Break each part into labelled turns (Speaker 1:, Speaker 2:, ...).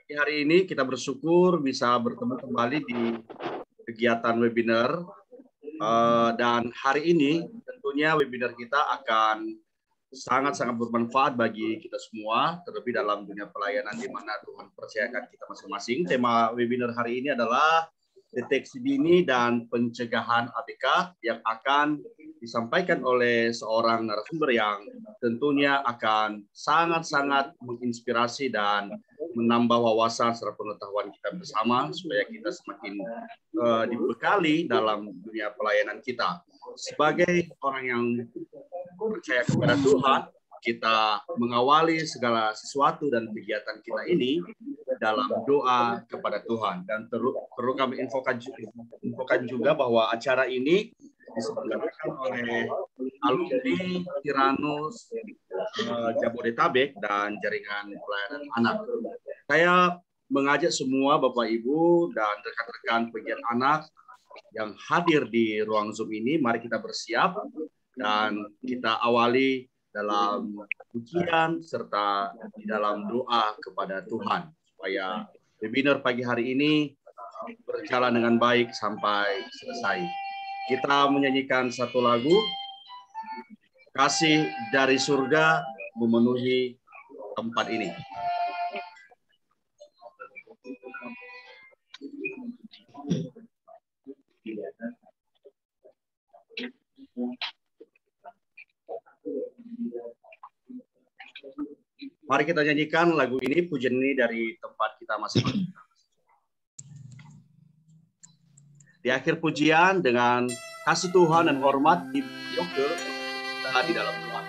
Speaker 1: Hari ini kita bersyukur bisa bertemu kembali di kegiatan webinar. Dan hari ini tentunya webinar kita akan sangat-sangat bermanfaat bagi kita semua, terlebih dalam dunia pelayanan di mana Tuhan percayakan kita masing-masing. Tema webinar hari ini adalah deteksi dini dan pencegahan ABK yang akan disampaikan oleh seorang narasumber yang tentunya akan sangat-sangat menginspirasi dan menambah wawasan serta pengetahuan kita bersama supaya kita semakin dibekali dalam dunia pelayanan kita. Sebagai orang yang percaya kepada Tuhan, kita mengawali segala sesuatu dan kegiatan kita ini dalam doa kepada Tuhan. Dan perlu kami infokan juga bahwa acara ini diselenggarakan oleh alumni Tiranus Jabodetabek dan Jaringan Pelayanan Anak. Saya mengajak semua Bapak Ibu dan rekan-rekan pegiat anak yang hadir di ruang Zoom ini, mari kita bersiap dan kita awali dalam pujian serta di dalam doa kepada Tuhan supaya webinar pagi hari ini berjalan dengan baik sampai selesai. Kita menyanyikan satu lagu, Kasih dari Surga Memenuhi Tempat Ini. Mari kita nyanyikan lagu ini, pujian ini dari tempat kita masing-masing. Di akhir pujian dengan kasih Tuhan dan hormat di dalam doa.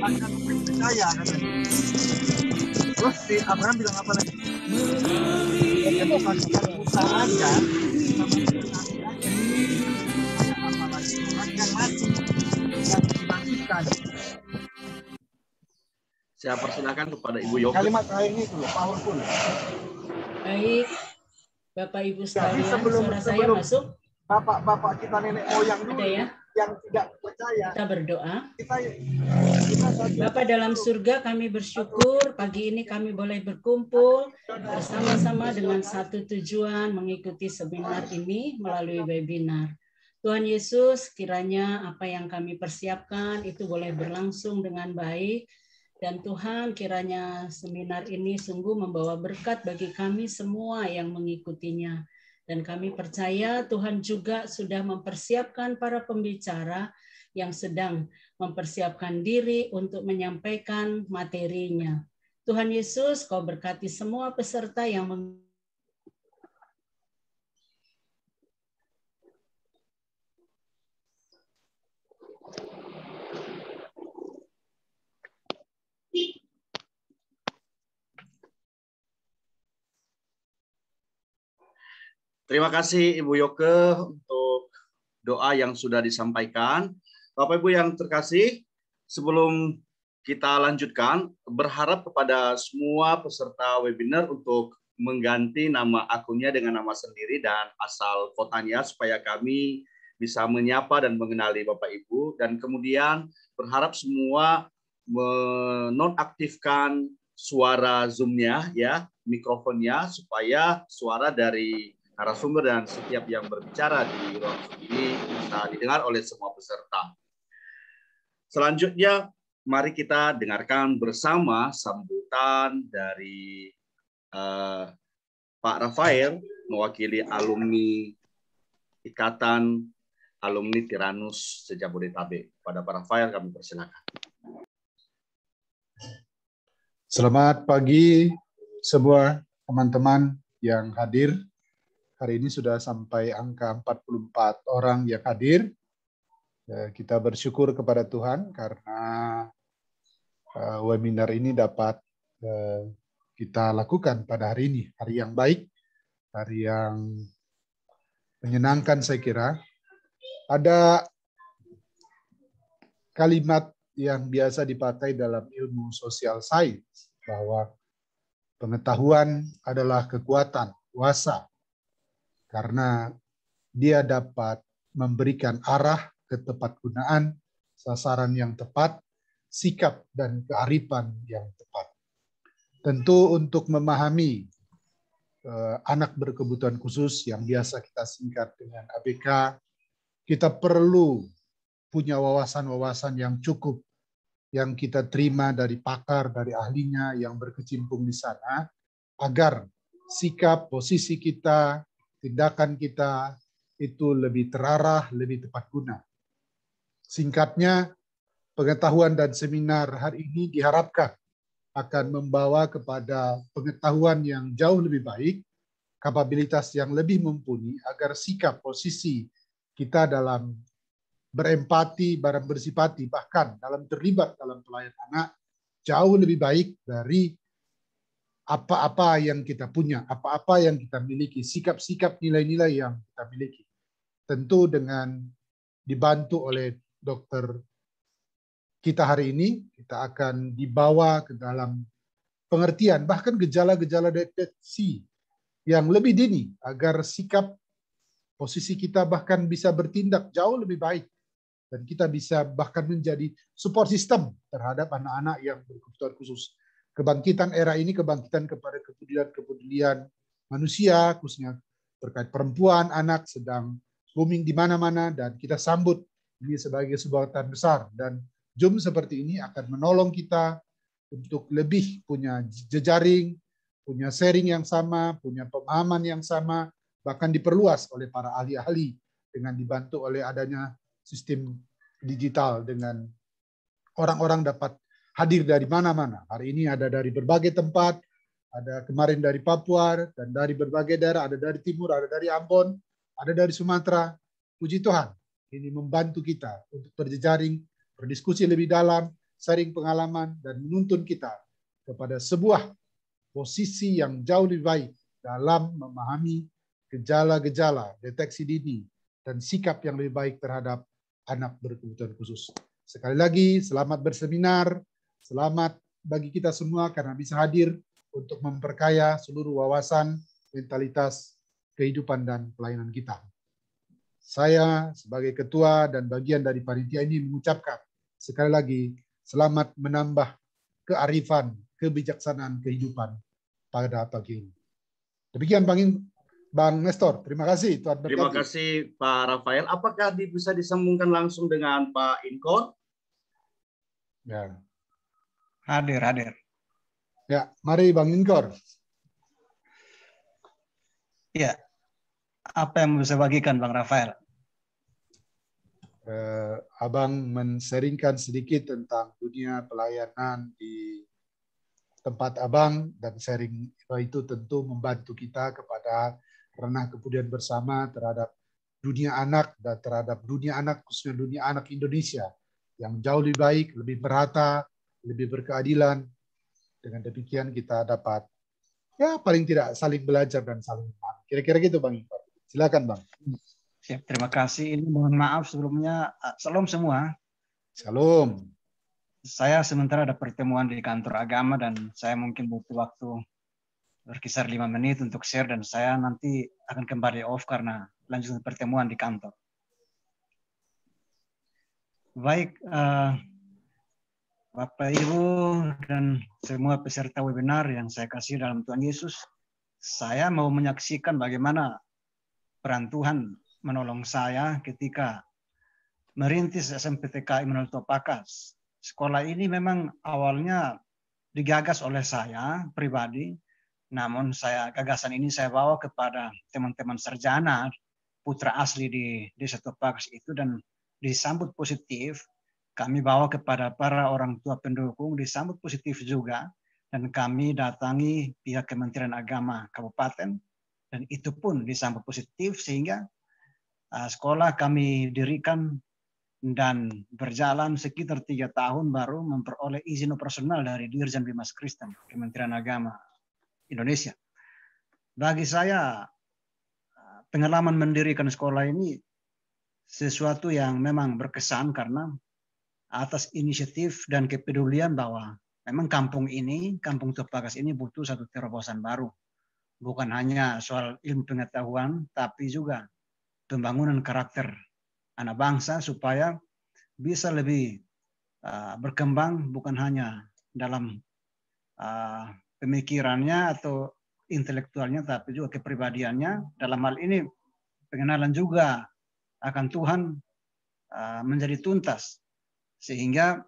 Speaker 2: akan percaya katanya. Terus si Abraham bilang apa lagi? Musa aja sama apalagi orang yang mati yang dibangkitkan.
Speaker 1: Saya persilakan kepada Ibu Yoke.
Speaker 2: Kalimat terakhir ini tuh powerful.
Speaker 3: Baik, Bapak Ibu sekalian,
Speaker 2: sebelum
Speaker 3: saya masuk.
Speaker 2: Bapak kita nenek moyang dulu
Speaker 3: ya?
Speaker 2: Yang tidak percaya.
Speaker 3: Kita berdoa.
Speaker 2: Kita
Speaker 3: Bapa dalam surga, kami bersyukur pagi ini kami boleh berkumpul bersama-sama dengan satu tujuan mengikuti seminar ini melalui webinar. Tuhan Yesus, kiranya apa yang kami persiapkan itu boleh berlangsung dengan baik. Dan Tuhan, kiranya seminar ini sungguh membawa berkat bagi kami semua yang mengikutinya. Dan kami percaya Tuhan juga sudah mempersiapkan para pembicara yang sedang mempersiapkan diri untuk menyampaikan materinya. Tuhan Yesus, Kau berkati semua peserta yang
Speaker 1: Terima kasih Ibu Yoke untuk doa yang sudah disampaikan. Bapak Ibu yang terkasih, sebelum kita lanjutkan, berharap kepada semua peserta webinar untuk mengganti nama akunnya dengan nama sendiri dan asal kotanya supaya kami bisa menyapa dan mengenali Bapak Ibu. Dan kemudian berharap semua menonaktifkan suara Zoom-nya, ya, mikrofonnya, supaya suara dari narasumber dan setiap yang berbicara di ruang Zoom ini bisa didengar oleh semua peserta. Selanjutnya, mari kita dengarkan bersama sambutan dari Pak Rafael, mewakili alumni Ikatan Alumni Tiranus se-Jabodetabek. Pada Pak Rafael, kami persilakan.
Speaker 4: Selamat pagi semua teman-teman yang hadir. Hari ini sudah sampai angka 44 orang yang hadir. Kita bersyukur kepada Tuhan karena webinar ini dapat kita lakukan pada hari ini. Hari yang baik, hari yang menyenangkan saya kira. Ada kalimat yang biasa dipakai dalam ilmu social science bahwa pengetahuan adalah kekuatan, kuasa. Karena dia dapat memberikan arah, ketepatgunaan, sasaran yang tepat, sikap dan kearifan yang tepat. Tentu untuk memahami anak berkebutuhan khusus yang biasa kita singkat dengan ABK, kita perlu punya wawasan-wawasan yang cukup yang kita terima dari pakar, dari ahlinya yang berkecimpung di sana, agar sikap, posisi kita, tindakan kita itu lebih terarah, lebih tepat guna. Singkatnya, pengetahuan dan seminar hari ini diharapkan akan membawa kepada pengetahuan yang jauh lebih baik, kapabilitas yang lebih mumpuni, agar sikap posisi kita dalam berempati, barang bersipati, bahkan dalam terlibat dalam pelayanan anak, jauh lebih baik dari apa-apa yang kita punya, apa-apa yang kita miliki, sikap-sikap nilai-nilai yang kita miliki. Tentu dengan dibantu oleh dokter kita hari ini, kita akan dibawa ke dalam pengertian, bahkan gejala-gejala deteksi yang lebih dini, agar sikap posisi kita bahkan bisa bertindak jauh lebih baik. Dan kita bisa bahkan menjadi support system terhadap anak-anak yang berkebutuhan khusus. Kebangkitan era ini, kebangkitan kepada kepedulian manusia, khususnya terkait perempuan, anak, sedang booming di mana-mana, dan kita sambut Ini sebagai sebuah kekuatan besar, dan Zoom seperti ini akan menolong kita untuk lebih punya jejaring, punya sharing yang sama, punya pemahaman yang sama, bahkan diperluas oleh para ahli-ahli dengan dibantu oleh adanya sistem digital, dengan orang-orang dapat hadir dari mana-mana. Hari ini ada dari berbagai tempat, ada kemarin dari Papua, dan dari berbagai daerah, ada dari timur, ada dari Ambon, ada dari Sumatera. Puji Tuhan, ini membantu kita untuk berjejaring, berdiskusi lebih dalam, sharing pengalaman, dan menuntun kita kepada sebuah posisi yang jauh lebih baik dalam memahami gejala-gejala, deteksi dini, dan sikap yang lebih baik terhadap anak berkebutuhan khusus. Sekali lagi, selamat berseminar, selamat bagi kita semua karena bisa hadir untuk memperkaya seluruh wawasan, mentalitas, kehidupan, dan pelayanan kita. Saya sebagai ketua dan bagian dari panitia ini mengucapkan sekali lagi, selamat menambah kearifan, kebijaksanaan kehidupan pada pagi ini. Demikian Bang Nestor, terima kasih. Tuhan berkati.
Speaker 1: Terima kasih Pak Rafael. Apakah bisa disambungkan langsung dengan Pak Inkor?
Speaker 4: Ya.
Speaker 5: Hadir.
Speaker 4: Ya, mari Bang Inkor.
Speaker 5: Ya, apa yang bisa bagikan Bang Rafael?
Speaker 4: Abang men-sharingkan sedikit tentang dunia pelayanan di tempat Abang, dan sharing itu tentu membantu kita kepada ranah kepedulian bersama terhadap dunia anak dan terhadap dunia anak, khususnya dunia anak Indonesia yang jauh lebih baik, lebih merata, lebih berkeadilan. Dengan demikian kita dapat ya paling tidak saling belajar dan saling memahami. Kira-kira gitu Bang Iqbal. Silakan Bang.
Speaker 5: Siap, terima kasih. Ini mohon maaf sebelumnya. Salam semua.
Speaker 4: Salam.
Speaker 5: Saya sementara ada pertemuan di kantor agama dan saya mungkin butuh waktu berkisar 5 menit untuk share, dan saya nanti akan kembali off karena lanjut pertemuan di kantor. Baik, Bapak Ibu dan semua peserta webinar yang saya kasih dalam Tuhan Yesus, saya mau menyaksikan bagaimana peran Tuhan menolong saya ketika merintis SMPTK Immanuel Topakas. Sekolah ini memang awalnya digagas oleh saya pribadi, namun gagasan ini saya bawa kepada teman-teman sarjana putra asli di Desa Topakas itu, dan disambut positif. Kami bawa kepada para orang tua pendukung, disambut positif juga, dan kami datangi pihak Kementerian Agama Kabupaten, dan itu pun disambut positif sehingga sekolah kami dirikan dan berjalan sekitar 3 tahun baru memperoleh izin operasional dari Dirjen Bimas Kristen Kementerian Agama Indonesia. Bagi saya pengalaman mendirikan sekolah ini sesuatu yang memang berkesan karena atas inisiatif dan kepedulian bahwa memang kampung Topakas ini butuh satu terobosan baru. Bukan hanya soal ilmu pengetahuan, tapi juga pembangunan karakter anak bangsa supaya bisa lebih berkembang, bukan hanya dalam pemikirannya atau intelektualnya, tapi juga kepribadiannya. Dalam hal ini pengenalan juga akan Tuhan menjadi tuntas, sehingga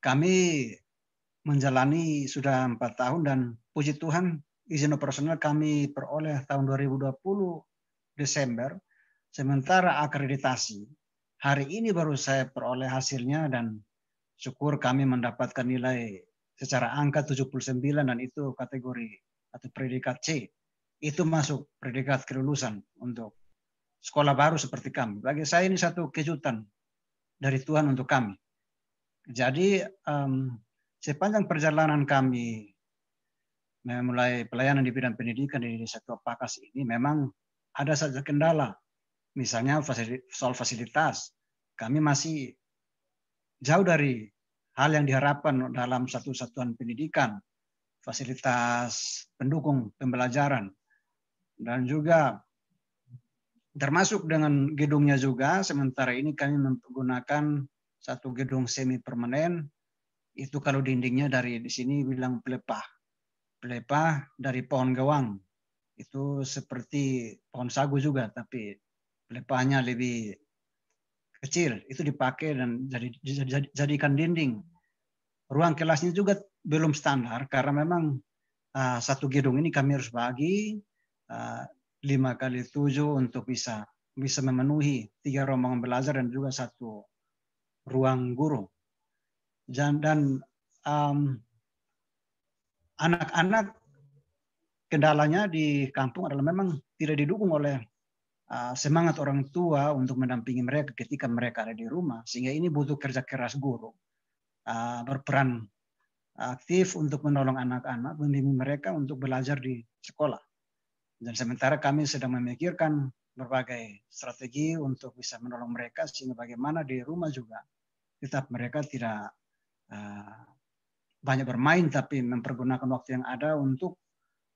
Speaker 5: kami menjalani sudah 4 tahun, dan puji Tuhan izin operasional kami peroleh tahun 2020 Desember, sementara akreditasi hari ini baru saya peroleh hasilnya, dan syukur kami mendapatkan nilai secara angka 79, dan itu kategori atau predikat C. Itu masuk predikat kelulusan untuk sekolah baru seperti kami. Bagi saya ini satu kejutan dari Tuhan untuk kami. Jadi sepanjang perjalanan kami memulai pelayanan di bidang pendidikan di Desa Topakas ini, memang ada saja kendala. Misalnya soal fasilitas, kami masih jauh dari hal yang diharapkan dalam satu satuan pendidikan, fasilitas pendukung pembelajaran, dan juga termasuk dengan gedungnya juga. Sementara ini kami menggunakan satu gedung semi permanen, itu kalau dindingnya dari di sini bilang pelepah dari pohon gawang, itu seperti pohon sagu juga, tapi pelepahnya lebih kecil itu dipakai dan jadikan dinding. Ruang kelasnya juga belum standar karena memang satu gedung ini kami harus bagi 5x7 untuk bisa memenuhi 3 rombongan belajar dan juga 1 ruang guru. Dan anak-anak kendalanya di kampung adalah memang tidak didukung oleh semangat orang tua untuk mendampingi mereka ketika mereka ada di rumah, sehingga ini butuh kerja keras guru, berperan aktif untuk menolong anak-anak, membimbing mereka untuk belajar di sekolah. Dan sementara kami sedang memikirkan berbagai strategi untuk bisa menolong mereka, sehingga bagaimana di rumah juga tetap mereka tidak banyak bermain, tapi mempergunakan waktu yang ada untuk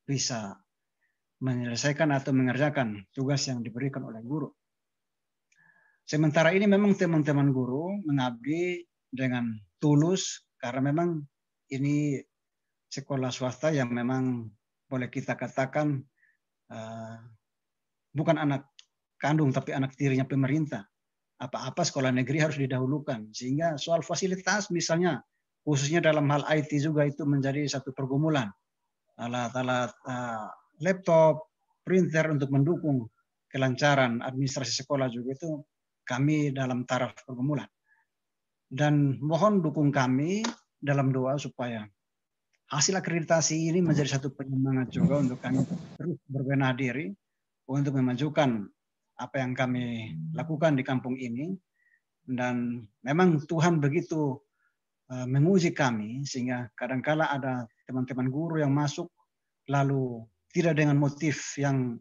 Speaker 5: bisa menyelesaikan atau mengerjakan tugas yang diberikan oleh guru. Sementara ini memang teman-teman guru mengabdi dengan tulus karena memang ini sekolah swasta yang memang boleh kita katakan bukan anak kandung tapi anak tirinya pemerintah. Apa-apa sekolah negeri harus didahulukan, sehingga soal fasilitas misalnya khususnya dalam hal IT juga itu menjadi satu pergumulan. Alat-alat laptop, printer untuk mendukung kelancaran administrasi sekolah juga itu kami dalam taraf pergumulan. Dan mohon dukung kami dalam doa supaya hasil akreditasi ini menjadi satu penyemangat juga untuk kami terus berbenah diri untuk memajukan apa yang kami lakukan di kampung ini. Dan memang Tuhan begitu menguji kami, sehingga kadangkala ada teman-teman guru yang masuk lalu tidak dengan motif yang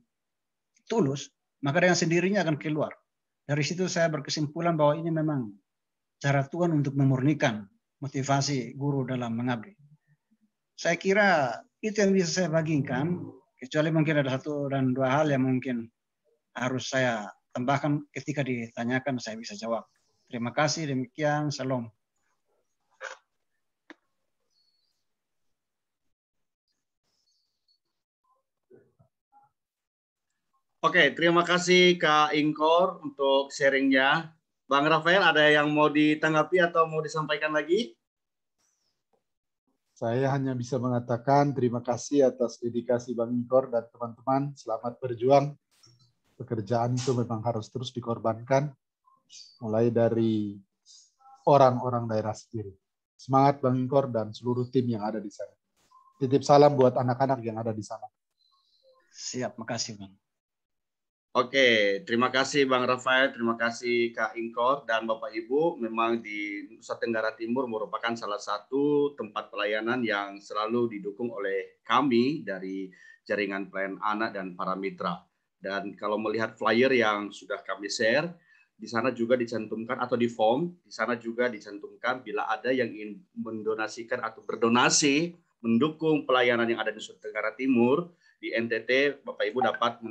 Speaker 5: tulus, maka dengan sendirinya akan keluar. Dari situ saya berkesimpulan bahwa ini memang cara Tuhan untuk memurnikan motivasi guru dalam mengabdi. Saya kira itu yang bisa saya bagikan, kecuali mungkin ada 1 dan 2 hal yang mungkin harus saya tambahkan ketika ditanyakan saya bisa jawab. Terima kasih, demikian, salam.
Speaker 1: Oke, terima kasih Kak Ingkor untuk sharingnya. Bang Rafael, ada yang mau ditanggapi atau mau disampaikan lagi?
Speaker 4: Saya hanya bisa mengatakan terima kasih atas dedikasi Bang Ingkor dan teman-teman. Selamat berjuang. Pekerjaan itu memang harus terus dikorbankan, mulai dari orang-orang daerah sendiri. Semangat Bang Ingkor dan seluruh tim yang ada di sana. Titip salam buat anak-anak yang ada di sana.
Speaker 5: Siap, makasih Bang.
Speaker 1: Oke, terima kasih Bang Rafael, terima kasih Kak Ingkor dan Bapak Ibu. Memang di Nusa Tenggara Timur merupakan salah satu tempat pelayanan yang selalu didukung oleh kami dari Jaringan Pelayanan Anak dan para mitra. Dan kalau melihat flyer yang sudah kami share, di sana juga dicantumkan atau di form, di sana juga dicantumkan bila ada yang ingin mendonasikan atau berdonasi mendukung pelayanan yang ada di Nusa Tenggara Timur, di NTT, Bapak Ibu dapat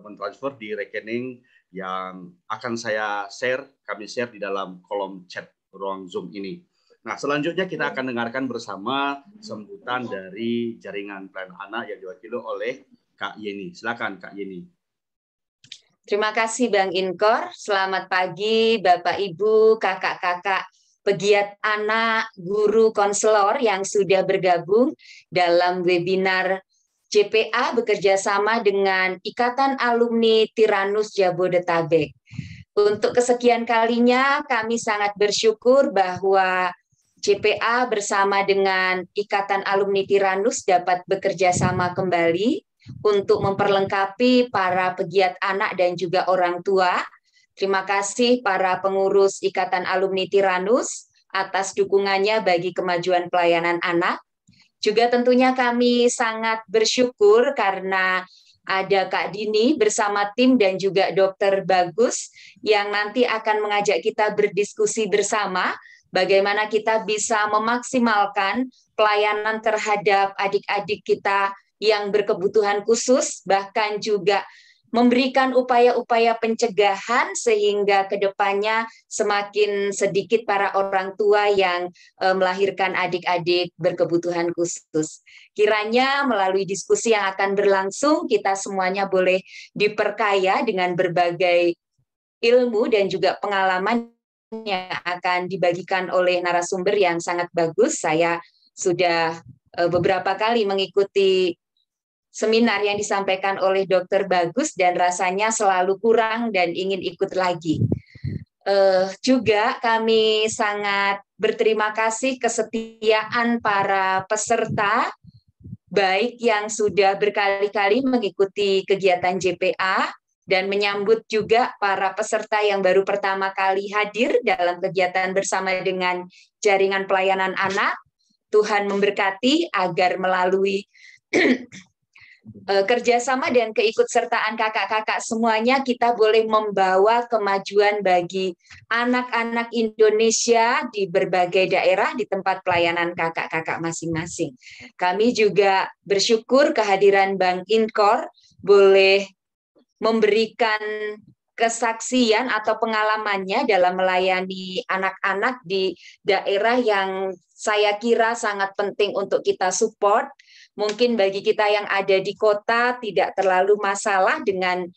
Speaker 1: mentransfer di rekening yang akan kami share di dalam kolom chat ruang Zoom ini. Nah, selanjutnya kita akan dengarkan bersama sambutan dari Jaringan Pelayanan Anak yang diwakili oleh Kak Yeni. Silakan Kak Yeni.
Speaker 6: Terima kasih Bang Ingkor. Selamat pagi Bapak Ibu, kakak-kakak pegiat anak, guru, konselor yang sudah bergabung dalam webinar JPA bekerja sama dengan Ikatan Alumni Tiranus Jabodetabek. Untuk kesekian kalinya kami sangat bersyukur bahwa JPA bersama dengan Ikatan Alumni Tiranus dapat bekerja sama kembali untuk memperlengkapi para pegiat anak dan juga orang tua. Terima kasih para pengurus Ikatan Alumni Tiranus atas dukungannya bagi kemajuan pelayanan anak. Juga tentunya kami sangat bersyukur karena ada Kak Dini bersama tim dan juga Dokter Bagus yang nanti akan mengajak kita berdiskusi bersama bagaimana kita bisa memaksimalkan pelayanan terhadap adik-adik kita yang berkebutuhan khusus, bahkan juga memberikan upaya-upaya pencegahan sehingga kedepannya semakin sedikit para orang tua yang melahirkan adik-adik berkebutuhan khusus. Kiranya melalui diskusi yang akan berlangsung, kita semuanya boleh diperkaya dengan berbagai ilmu dan juga pengalaman yang akan dibagikan oleh narasumber yang sangat bagus. Saya sudah beberapa kali mengikuti seminar yang disampaikan oleh Dr. Bagus dan rasanya selalu kurang dan ingin ikut lagi. Juga kami sangat berterima kasih kesetiaan para peserta, baik yang sudah berkali-kali mengikuti kegiatan JPA, dan menyambut juga para peserta yang baru pertama kali hadir dalam kegiatan bersama dengan Jaringan Pelayanan Anak. Tuhan memberkati agar melalui kerjasama dan keikutsertaan kakak-kakak semuanya kita boleh membawa kemajuan bagi anak-anak Indonesia di berbagai daerah di tempat pelayanan kakak-kakak masing-masing. Kami juga bersyukur kehadiran Bang Inkor boleh memberikan kesaksian atau pengalamannya dalam melayani anak-anak di daerah yang saya kira sangat penting untuk kita support. Mungkin bagi kita yang ada di kota tidak terlalu masalah dengan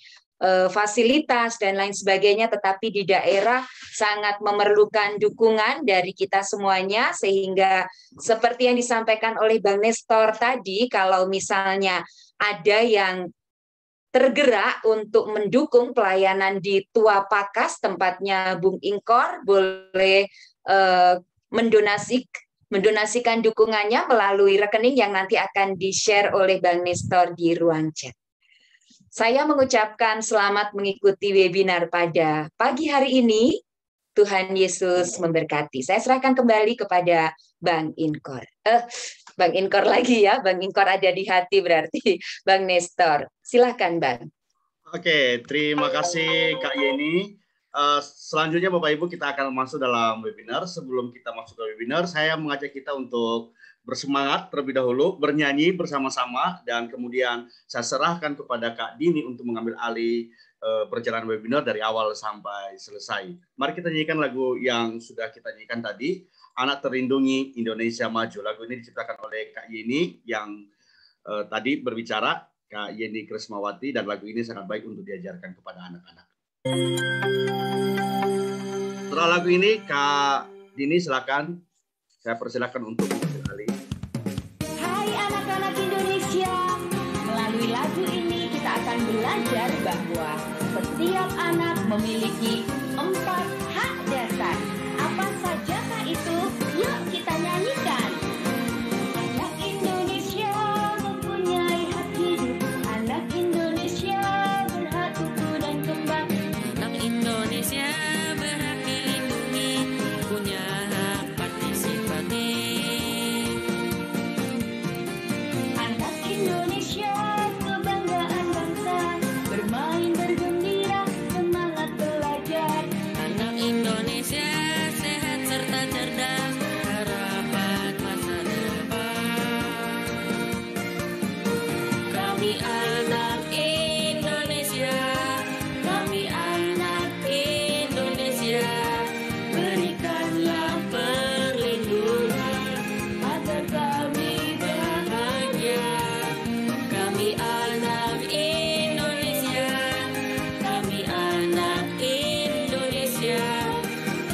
Speaker 6: fasilitas dan lain sebagainya, tetapi di daerah sangat memerlukan dukungan dari kita semuanya, sehingga seperti yang disampaikan oleh Bang Nestor tadi, kalau misalnya ada yang tergerak untuk mendukung pelayanan di Tua Pakas, tempatnya Bung Inkor, boleh mendonasikan dukungannya melalui rekening yang nanti akan di-share oleh Bang Nestor di ruang chat. Saya mengucapkan selamat mengikuti webinar pada pagi hari ini. Tuhan Yesus memberkati. Saya serahkan kembali kepada Bang Inkor. Bang Inkor lagi ya, Bang Inkor ada di hati berarti. Bang Nestor, silahkan Bang.
Speaker 1: Oke, terima kasih Kak Yeni. Selanjutnya Bapak Ibu kita akan masuk dalam webinar. Sebelum kita masuk ke webinar, saya mengajak kita untuk bersemangat terlebih dahulu, bernyanyi bersama-sama, dan kemudian saya serahkan kepada Kak Dini untuk mengambil alih perjalanan webinar dari awal sampai selesai. Mari kita nyanyikan lagu yang sudah kita nyanyikan tadi, Anak Terlindungi Indonesia Maju. Lagu ini diciptakan oleh Kak Yeni yang tadi berbicara, Kak Yeni Kresmawati, dan lagu ini sangat baik untuk diajarkan kepada anak-anak. Setelah lagu ini, Kak Dini silakan, saya persilakan untuk mengenali.
Speaker 7: Hai anak-anak Indonesia, melalui lagu ini kita akan belajar bahwa setiap anak memiliki 4 hak dasar. Apa sajakah itu? Yuk kita nyanyikan. Anak Indonesia mempunyai hak hidup. Anak Indonesia berhak tumbuh dan kembang.
Speaker 8: Anak Indonesia berhak dilindungi, punya hak partisipatif.
Speaker 7: Anak Indonesia kebanggaan bangsa, bermain bergembira, semangat belajar.
Speaker 8: Anak Indonesia sehat serta cerdas, harapan masa depan. Kami anak Indonesia, kami anak Indonesia, berikanlah perlindungan agar kami bahagia. Kami anak Indonesia, kami anak Indonesia.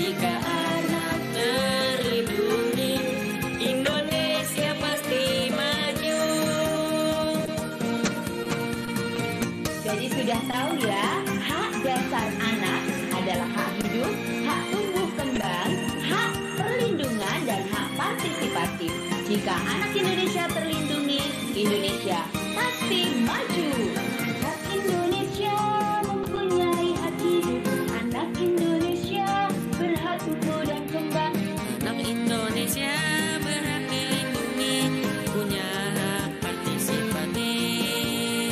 Speaker 8: Jika anak terlindungi, Indonesia pasti maju.
Speaker 7: Jadi sudah tahu ya, hak dasar anak adalah hak hidup, hak tumbuh kembang, hak perlindungan, dan hak partisipatif. Jika anak Indonesia terlindungi, Indonesia pasti maju. Anak Indonesia mempunyai hak hidup. Anak Indonesia berhak tumbuh dan kembang.
Speaker 8: Anak Indonesia berhak dilindungi, punya hak partisipatif.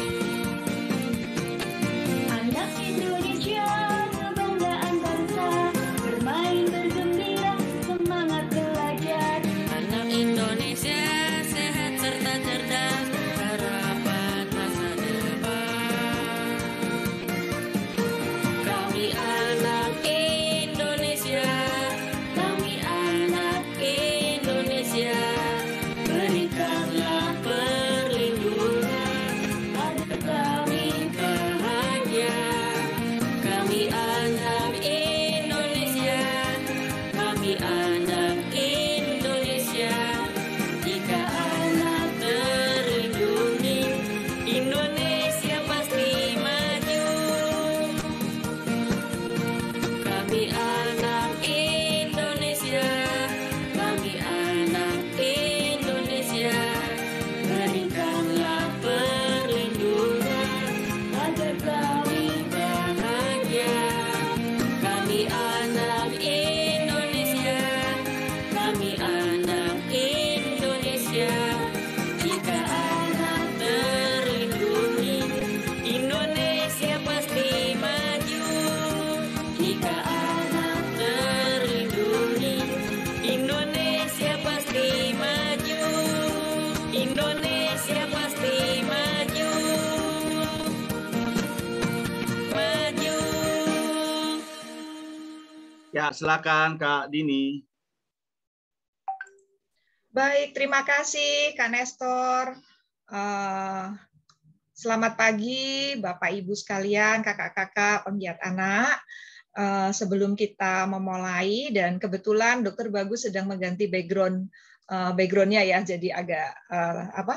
Speaker 7: Anak Indonesia kebanggaan bangsa, bermain bergembira, semangat belajar.
Speaker 8: Anak Indonesia sehat serta cerdas, harapan kami anak Indonesia. Jika anak terlindungi, Indonesia pasti maju. Kami anak Indonesia, kami anak Indonesia. Berikanlah perlindungan agar kami bahagia. Kami anak Indonesia, kami anak Indonesia. Jika anak terlindungi, Indonesia pasti maju. Jika anak terlindungi, Indonesia pasti maju. Indonesia pasti maju. Maju.
Speaker 1: Ya, silakan Kak Dini.
Speaker 9: Baik, terima kasih Kak Nestor. Selamat pagi Bapak Ibu sekalian, kakak-kakak penggiat anak. Sebelum kita memulai, dan kebetulan Dr. Bagus sedang mengganti background-nya ya, jadi agak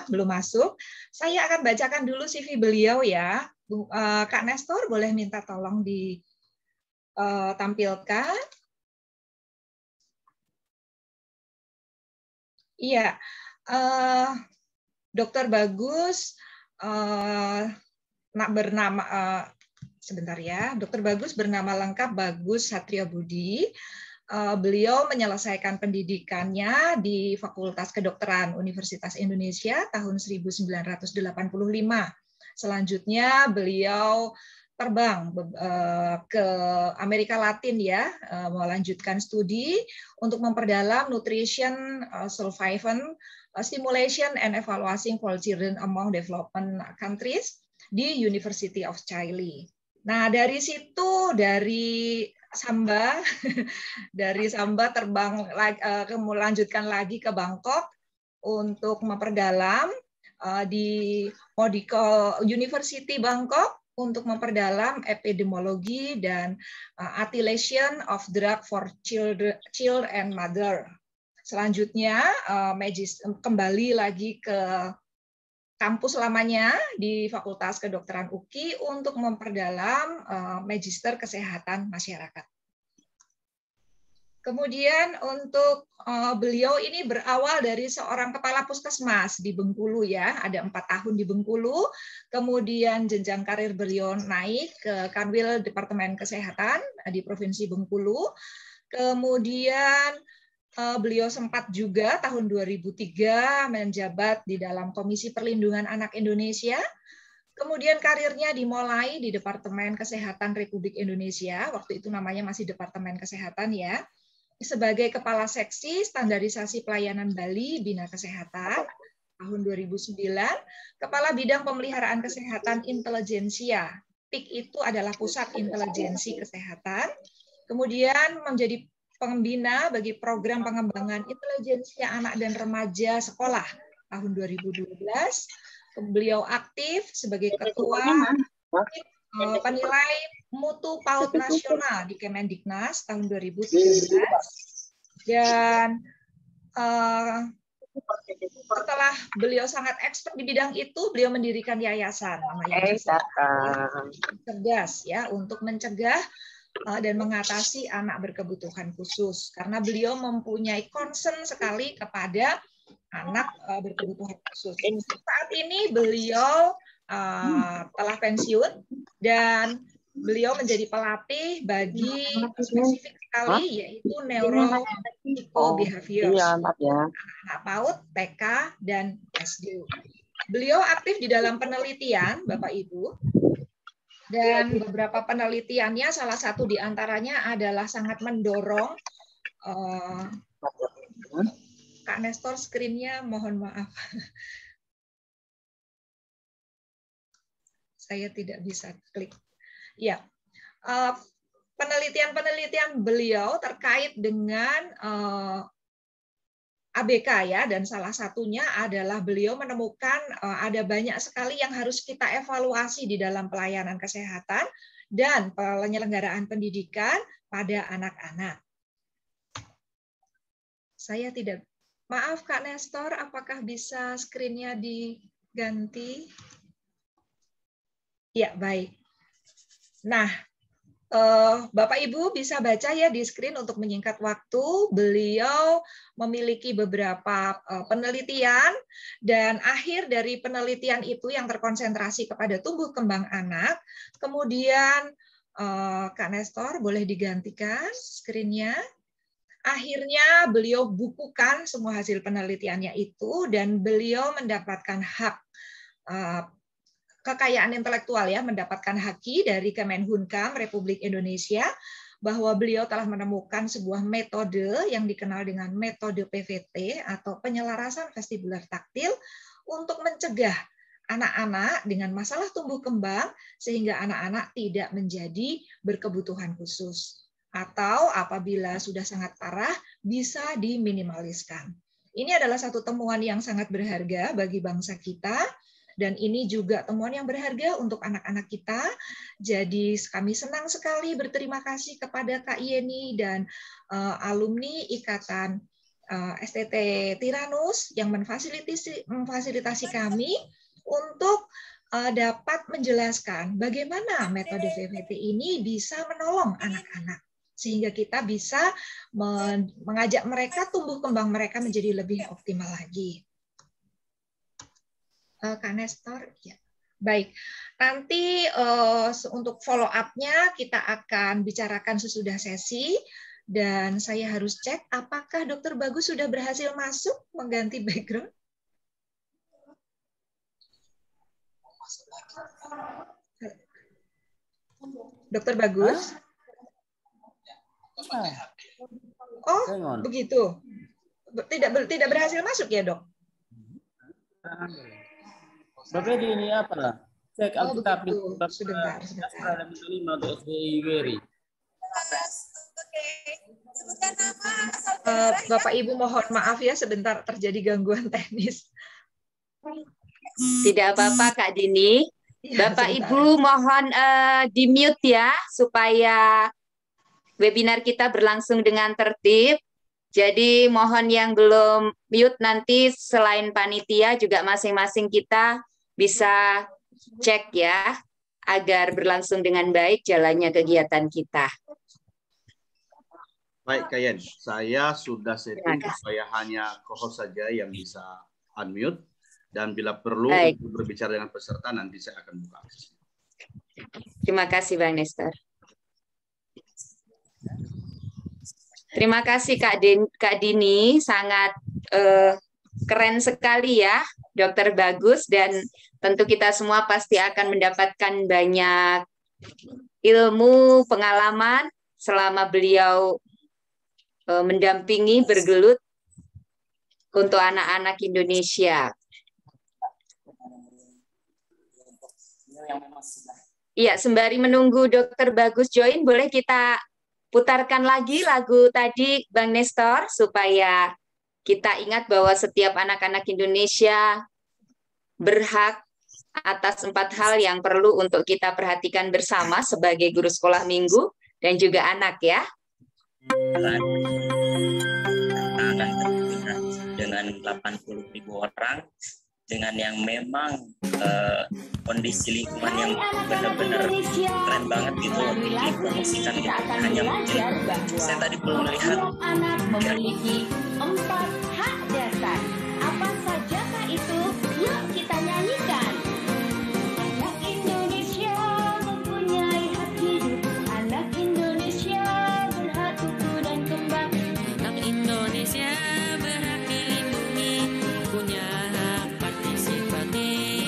Speaker 9: belum masuk. Saya akan bacakan dulu CV beliau ya. Kak Nestor boleh minta tolong ditampilkan. Iya, Dr. Bagus bernama sebentar ya, Dr. Bagus bernama lengkap Bagus Satrio Budi. Beliau menyelesaikan pendidikannya di Fakultas Kedokteran Universitas Indonesia tahun 1985. Selanjutnya beliau terbang ke Amerika Latin ya, melanjutkan studi untuk memperdalam nutrition surveillance, stimulation and evaluating for children among development countries di University of Chile. Nah, dari situ dari Samba terbang melanjutkan lagi ke Bangkok untuk memperdalam di Medical University Bangkok untuk memperdalam epidemiologi dan utilization of drug for child and mother. Selanjutnya kembali lagi ke kampus lamanya di Fakultas Kedokteran UKI untuk memperdalam Magister Kesehatan Masyarakat. Kemudian untuk beliau ini berawal dari seorang kepala puskesmas di Bengkulu ya, ada 4 tahun di Bengkulu. Kemudian jenjang karir beliau naik ke Kanwil Departemen Kesehatan di Provinsi Bengkulu. Kemudian beliau sempat juga tahun 2003 menjabat di dalam Komisi Perlindungan Anak Indonesia. Kemudian karirnya dimulai di Departemen Kesehatan Republik Indonesia, waktu itu namanya masih Departemen Kesehatan ya, sebagai Kepala Seksi Standarisasi Pelayanan Bali Bina Kesehatan tahun 2009, Kepala Bidang Pemeliharaan Kesehatan Intelijensia. PIK itu adalah Pusat Intelijensi Kesehatan. Kemudian menjadi pembina bagi program pengembangan intelijensia anak dan remaja sekolah tahun 2012. Beliau aktif sebagai Ketua Penilai Mutu PAUD Nasional di Kemendiknas tahun 2013. Dan setelah beliau sangat expert di bidang itu, beliau mendirikan yayasan namanya Cerdas ya, untuk mencegah dan mengatasi anak berkebutuhan khusus, karena beliau mempunyai concern sekali kepada anak berkebutuhan khusus. Saat ini beliau telah pensiun dan beliau menjadi pelatih bagi spesifik sekali, yaitu neuropsychobehavior, anak PAUD, TK, dan SD. Beliau aktif di dalam penelitian, Bapak Ibu, dan beberapa penelitiannya, salah satu di antaranya adalah sangat mendorong, Kak Nestor screen-nya mohon maaf. Saya tidak bisa klik. Ya, penelitian-penelitian beliau terkait dengan ABK ya, dan salah satunya adalah beliau menemukan ada banyak sekali yang harus kita evaluasi di dalam pelayanan kesehatan dan penyelenggaraan pendidikan pada anak-anak. Saya tidak, maaf Kak Nestor, apakah bisa screen-nya diganti? Ya, baik. Nah, Bapak Ibu bisa baca ya di screen untuk menyingkat waktu. Beliau memiliki beberapa penelitian dan akhir dari penelitian itu yang terkonsentrasi kepada tumbuh kembang anak. Kemudian Kak Nestor boleh digantikan screen-nya. Akhirnya beliau bukukan semua hasil penelitiannya itu dan beliau mendapatkan hak kekayaan intelektual ya, mendapatkan haki dari Kemenhumkam Republik Indonesia bahwa beliau telah menemukan sebuah metode yang dikenal dengan metode PVT atau penyelarasan vestibular taktil untuk mencegah anak-anak dengan masalah tumbuh kembang sehingga anak-anak tidak menjadi berkebutuhan khusus atau apabila sudah sangat parah bisa diminimaliskan. Ini adalah satu temuan yang sangat berharga bagi bangsa kita. Dan ini juga temuan yang berharga untuk anak-anak kita. Jadi kami senang sekali berterima kasih kepada Kak Yeni dan alumni Ikatan STT Tiranus yang memfasilitasi kami untuk dapat menjelaskan bagaimana metode VVT ini bisa menolong anak-anak. Sehingga kita bisa mengajak mereka tumbuh kembang mereka menjadi lebih optimal lagi. Kak Nestor, ya. Baik, nanti untuk follow up-nya kita akan bicarakan sesudah sesi dan saya harus cek apakah Dokter Bagus sudah berhasil masuk mengganti background. Dokter Bagus? Oh, begitu. Tidak berhasil masuk ya, Dok?
Speaker 10: Bapak di ini apa lah? Cek Alkitab
Speaker 9: sebentar. Bapak Ibu mohon maaf ya sebentar terjadi gangguan teknis.
Speaker 6: Tidak apa-apa Kak Dini. Bapak Ibu mohon di-mute ya supaya webinar kita berlangsung dengan tertib. Jadi mohon yang belum mute nanti selain panitia juga masing-masing kita bisa cek ya agar berlangsung dengan baik jalannya kegiatan kita.
Speaker 1: Baik, Kak Yen, saya sudah setting supaya hanya co-host saja yang bisa unmute dan bila perlu untuk berbicara dengan peserta nanti saya akan buka aksesnya.
Speaker 6: Terima kasih Bang Nestor. Terima kasih Kak Dini, sangat keren sekali ya Dokter Bagus dan tentu kita semua pasti akan mendapatkan banyak ilmu, pengalaman selama beliau mendampingi bergelut untuk anak-anak Indonesia. Iya, sembari menunggu Dokter Bagus join, boleh kita putarkan lagi lagu tadi Bang Nestor supaya kita ingat bahwa setiap anak-anak Indonesia berhak atas 4 hal yang perlu untuk kita perhatikan bersama sebagai guru sekolah minggu dan juga anak ya.
Speaker 10: Dengan 80.000 orang, dengan yang memang kondisi lingkungan yang benar-benar keren banget gitu dipromosikan gitu. Hanya mungkin saya tadi belum melihat
Speaker 7: anak memiliki 4 hak dasar. Apa sajakah itu? Yuk kita nyanyikan. Anak Indonesia mempunyai hak hidup. Anak Indonesia berhak tumbuh dan kembang.
Speaker 8: Anak Indonesia berhak dilindungi, punya hak partisipatif.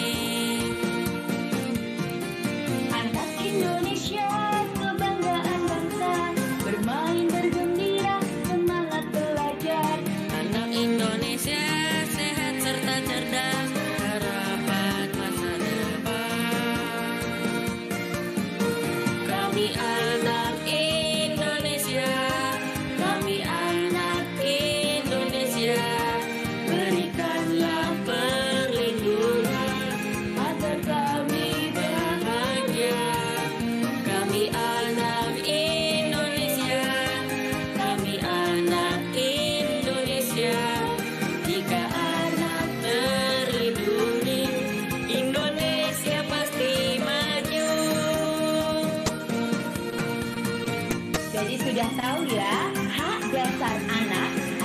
Speaker 7: Anak Indonesia kebanggaan bangsa, bermain bergembira, semangat belajar.
Speaker 8: Anak Indonesia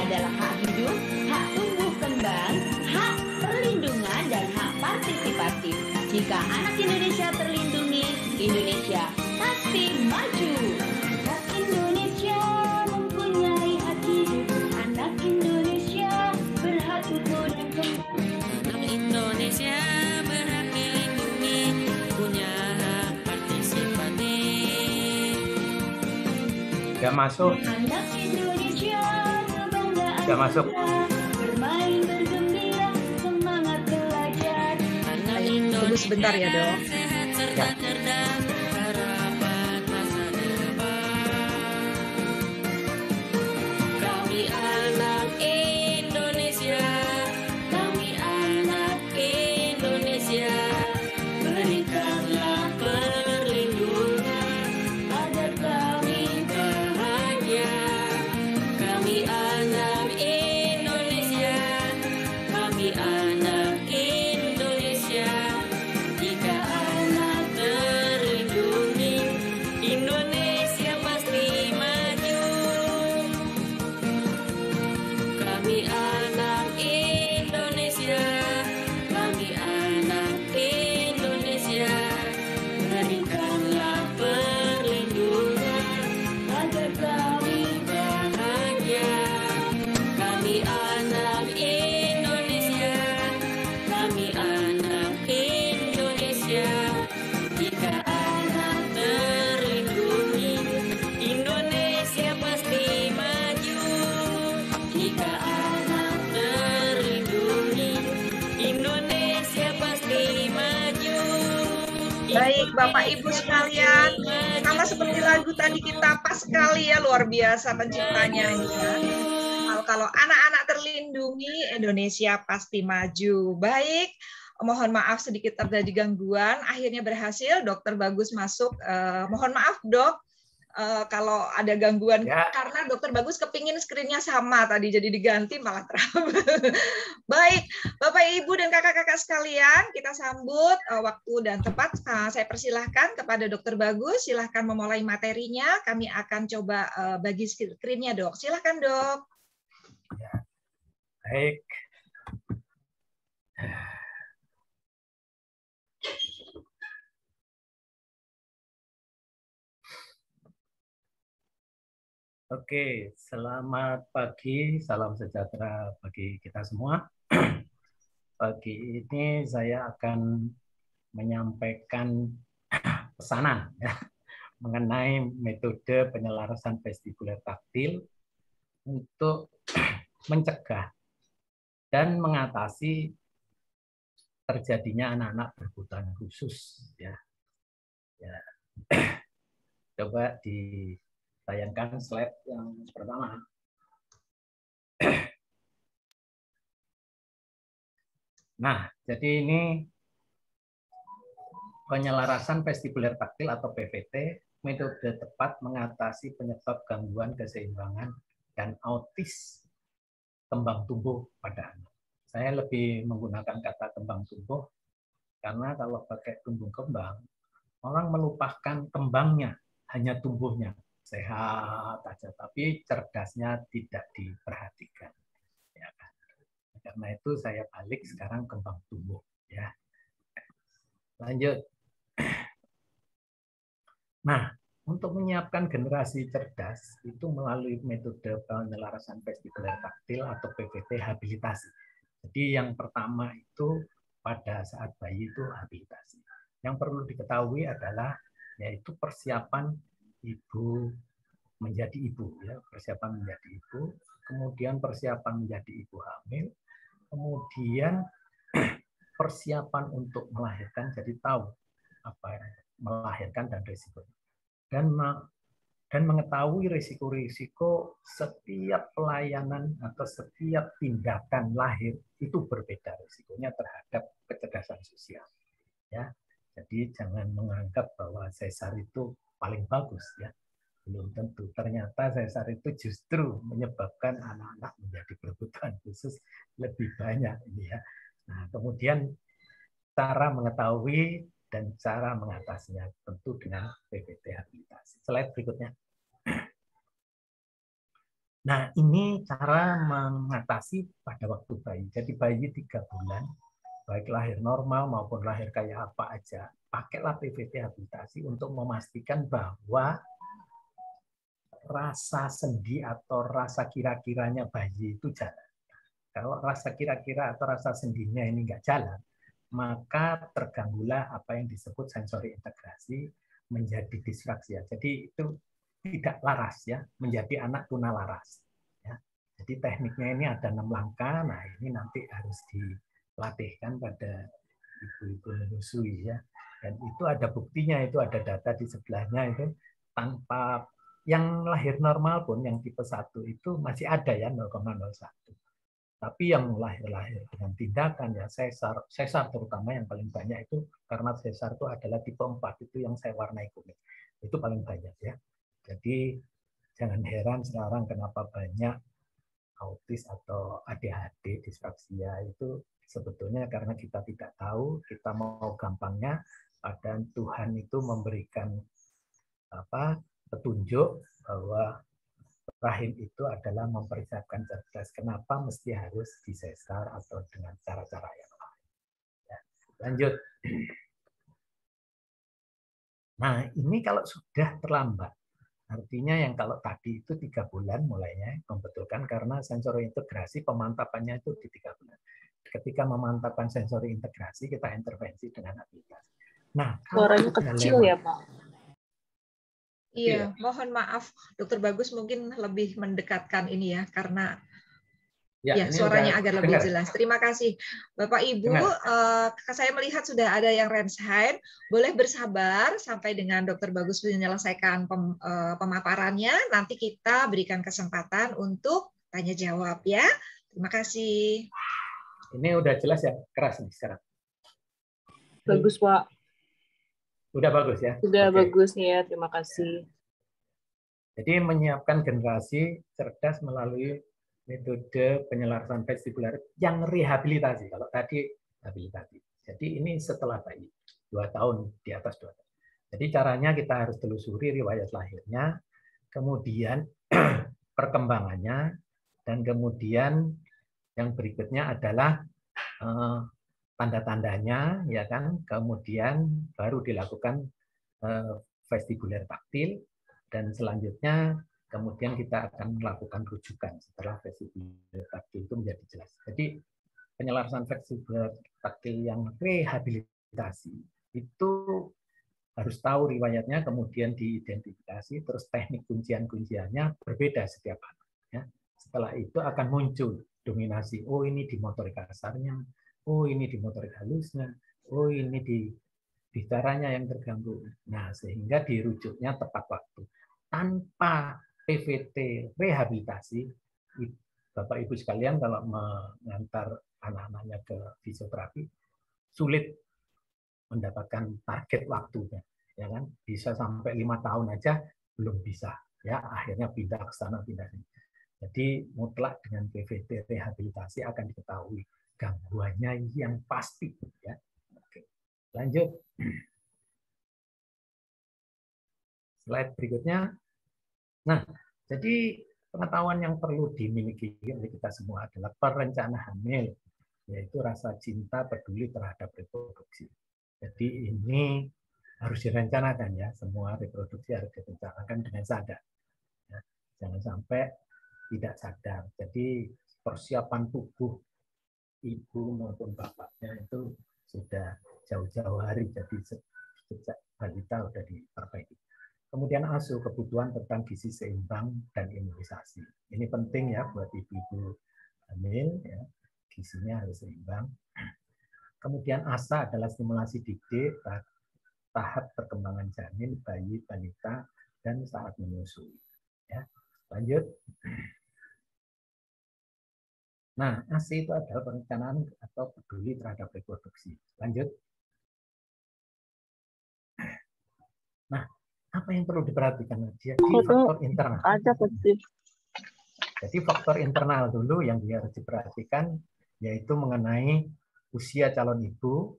Speaker 7: adalah hak hidup, hak tumbuh kembang, hak perlindungan, dan hak partisipatif. Jika anak Indonesia terlindungi, Indonesia pasti maju. Anak Indonesia mempunyai hak hidup, anak Indonesia berhak tumbuh dan kembang.
Speaker 8: Anak Indonesia berhak dilindungi, punya hak partisipatif.
Speaker 11: Gak masuk.
Speaker 7: Anak Indonesia kebanggaan
Speaker 11: Gak masuk.
Speaker 7: bermain bergembira, semangat belajar.
Speaker 8: Anak
Speaker 9: Tunggu sebentar ya, Dok.
Speaker 8: sehat serta cerdas, harapan masa depan. Kami anak Indonesia, kami anak Indonesia, berikanlah perlindungan agar kami bahagia. Kami anak Indonesia, kami anak Indonesia. Jika anak terlindungi, Indonesia pasti maju. Kami anak Indonesia, kami anak Indonesia, berikanlah perlindungan agar kami bahagia. Kami anak Indonesia, kami anak Indonesia. Jika anak terlindungi, Indonesia pasti maju. Jika anak terlindungi, Indonesia pasti maju.
Speaker 9: Baik, Bapak Ibu sekalian, sama seperti lagu tadi kita pas sekali ya, luar biasa penciptanya ini ya. Kalau anak-anak terlindungi, Indonesia pasti maju. Baik, mohon maaf sedikit terjadi gangguan, akhirnya berhasil, Dokter Bagus masuk. Mohon maaf, Dok, kalau ada gangguan,
Speaker 11: Ya.
Speaker 9: karena Dokter Bagus kepingin screen-nya sama tadi, jadi diganti malah trouble. Baik, Bapak, Ibu, dan kakak-kakak sekalian, kita sambut waktu dan tepat. Saya persilahkan kepada Dokter Bagus, silahkan memulai materinya. Kami akan coba bagi screen-nya, Dok. Silahkan, Dok.
Speaker 11: Baik. Oke, selamat pagi, salam sejahtera bagi kita semua. Pagi ini saya akan menyampaikan pesanan ya, mengenai metode penyelarasan vestibuler taktil untuk mencegah dan mengatasi terjadinya anak-anak berkebutuhan khusus ya. Coba ditayangkan slide yang pertama. Nah, jadi ini penyelarasan vestibuler taktil atau PVT, metode tepat mengatasi penyebab gangguan keseimbangan dan autis kembang tumbuh pada anak. Saya lebih menggunakan kata kembang tumbuh karena kalau pakai tumbuh kembang, orang melupakan kembangnya, hanya tumbuhnya. Sehat aja, tapi cerdasnya tidak diperhatikan. Ya kan? Karena itu saya balik sekarang kembang tumbuh. Ya. Lanjut. Nah, untuk menyiapkan generasi cerdas itu melalui metode penyelarasan vestibuler taktil atau PVT habilitasi. Jadi yang pertama itu pada saat bayi itu habilitasi. Yang perlu diketahui adalah yaitu persiapan ibu menjadi ibu, ya, persiapan menjadi ibu, kemudian persiapan menjadi ibu hamil, kemudian persiapan untuk melahirkan, jadi tahu apa melahirkan dan risikonya. Dan mengetahui risiko-risiko setiap pelayanan atau setiap tindakan lahir itu berbeda risikonya terhadap kecerdasan sosial. Ya, jadi jangan menganggap bahwa sesar itu paling bagus ya. Belum tentu. Ternyata sesar itu justru menyebabkan anak-anak menjadi berkebutuhan khusus lebih banyak ini ya. Nah, kemudian cara mengetahui dan cara mengatasinya tentu dengan PVT habilitasi. Slide berikutnya. Nah, ini cara mengatasi pada waktu bayi. Jadi bayi 3 bulan, baik lahir normal maupun lahir kayak apa aja, pakailah PVT habilitasi untuk memastikan bahwa rasa sendi atau rasa kira-kiranya bayi itu jalan. Kalau rasa kira-kira atau rasa sendinya ini nggak jalan, maka terganggulah apa yang disebut sensori integrasi menjadi disfraksia. Jadi itu tidak laras ya, menjadi anak tunalaras. Ya. Jadi tekniknya ini ada 6 langkah. Nah ini nanti harus dilatihkan pada ibu-ibu menyusui ya. Dan itu ada buktinya, itu ada data di sebelahnya itu tanpa yang lahir normal pun yang tipe 1 itu masih ada ya 0,01. Tapi yang lahir-lahir dengan tindakan ya sesar terutama yang paling banyak itu karena sesar itu adalah tipe 4 itu yang saya warnai kuning. Itu paling banyak ya. Jadi jangan heran sekarang kenapa banyak autis atau ADHD, disfraksia itu sebetulnya karena kita tidak tahu, kita mau gampangnya, padahal Tuhan itu memberikan petunjuk bahwa rahim itu adalah mempersiapkan cerdas. Kenapa mesti harus disesar atau dengan cara-cara yang lain? Ya, lanjut. Nah, ini kalau sudah terlambat, artinya yang kalau tadi itu 3 bulan mulainya membetulkan karena sensori integrasi pemantapannya itu di 3 bulan. Ketika memantapkan sensori integrasi, kita intervensi dengan habilitasi. Nah,
Speaker 12: suaranya kecil ya, Pak?
Speaker 9: Iya, mohon maaf, Dokter Bagus mungkin lebih mendekatkan ini ya, karena ya suaranya agar lebih jelas. Terima kasih, Bapak Ibu. Saya melihat sudah ada yang raise hand. Boleh bersabar sampai dengan Dokter Bagus menyelesaikan pemaparannya. Nanti kita berikan kesempatan untuk tanya jawab ya. Terima kasih.
Speaker 11: Ini udah jelas ya, keras nih sekarang.
Speaker 12: Bagus, Pak.
Speaker 11: Udah bagus ya?
Speaker 12: Sudah bagus nih ya, terima kasih.
Speaker 11: Jadi menyiapkan generasi cerdas melalui metode penyelarasan vestibular yang rehabilitasi. Kalau tadi habilitasi. Jadi ini setelah bayi, 2 tahun, di atas 2 tahun. Jadi caranya kita harus telusuri riwayat lahirnya, kemudian perkembangannya, dan kemudian yang berikutnya adalah tanda-tandanya, ya kan. Kemudian baru dilakukan vestibuler taktil, dan selanjutnya kemudian kita akan melakukan rujukan setelah vestibuler taktil itu menjadi jelas. Jadi penyelarasan vestibuler taktil yang rehabilitasi itu harus tahu riwayatnya, kemudian diidentifikasi, terus teknik kuncian-kunciannya berbeda setiap anak. Ya. Setelah itu akan muncul dominasi. Oh ini di motorik kasarnya, oh ini di motorik halusnya, oh ini di bicaranya yang terganggu. Nah, sehingga dirujuknya tepat waktu. Tanpa PVT rehabilitasi, Bapak Ibu sekalian kalau mengantar anak-anaknya ke fisioterapi, sulit mendapatkan target waktunya. Ya kan? Bisa sampai 5 tahun aja belum bisa. Ya, akhirnya pindah ke sana, pindah sini. Jadi mutlak dengan PVT rehabilitasi akan diketahui gangguannya yang pasti. Ya. Oke. Lanjut. Slide berikutnya. Nah, jadi pengetahuan yang perlu dimiliki oleh kita semua adalah perencanaan hamil, yaitu rasa cinta peduli terhadap reproduksi. Jadi ini harus direncanakan ya, semua reproduksi harus direncanakan dengan sadar. Ya, jangan sampai tidak sadar. Jadi persiapan tubuh ibu maupun bapaknya itu sudah jauh-jauh hari, jadi sejak balita sudah diperbaiki. Kemudian ASU, kebutuhan tentang gizi seimbang dan imunisasi. Ini penting ya buat ibu-ibu hamil, ya, gizinya harus seimbang. Kemudian ASA adalah stimulasi didik tahap perkembangan janin, bayi, balita, dan saat menyusui. Ya, lanjut. Nah, ASI itu adalah perencanaan atau peduli terhadap reproduksi. Lanjut. Nah, apa yang perlu diperhatikan? Jadi faktor internal. Jadi faktor internal dulu yang harus diperhatikan, yaitu mengenai usia calon ibu,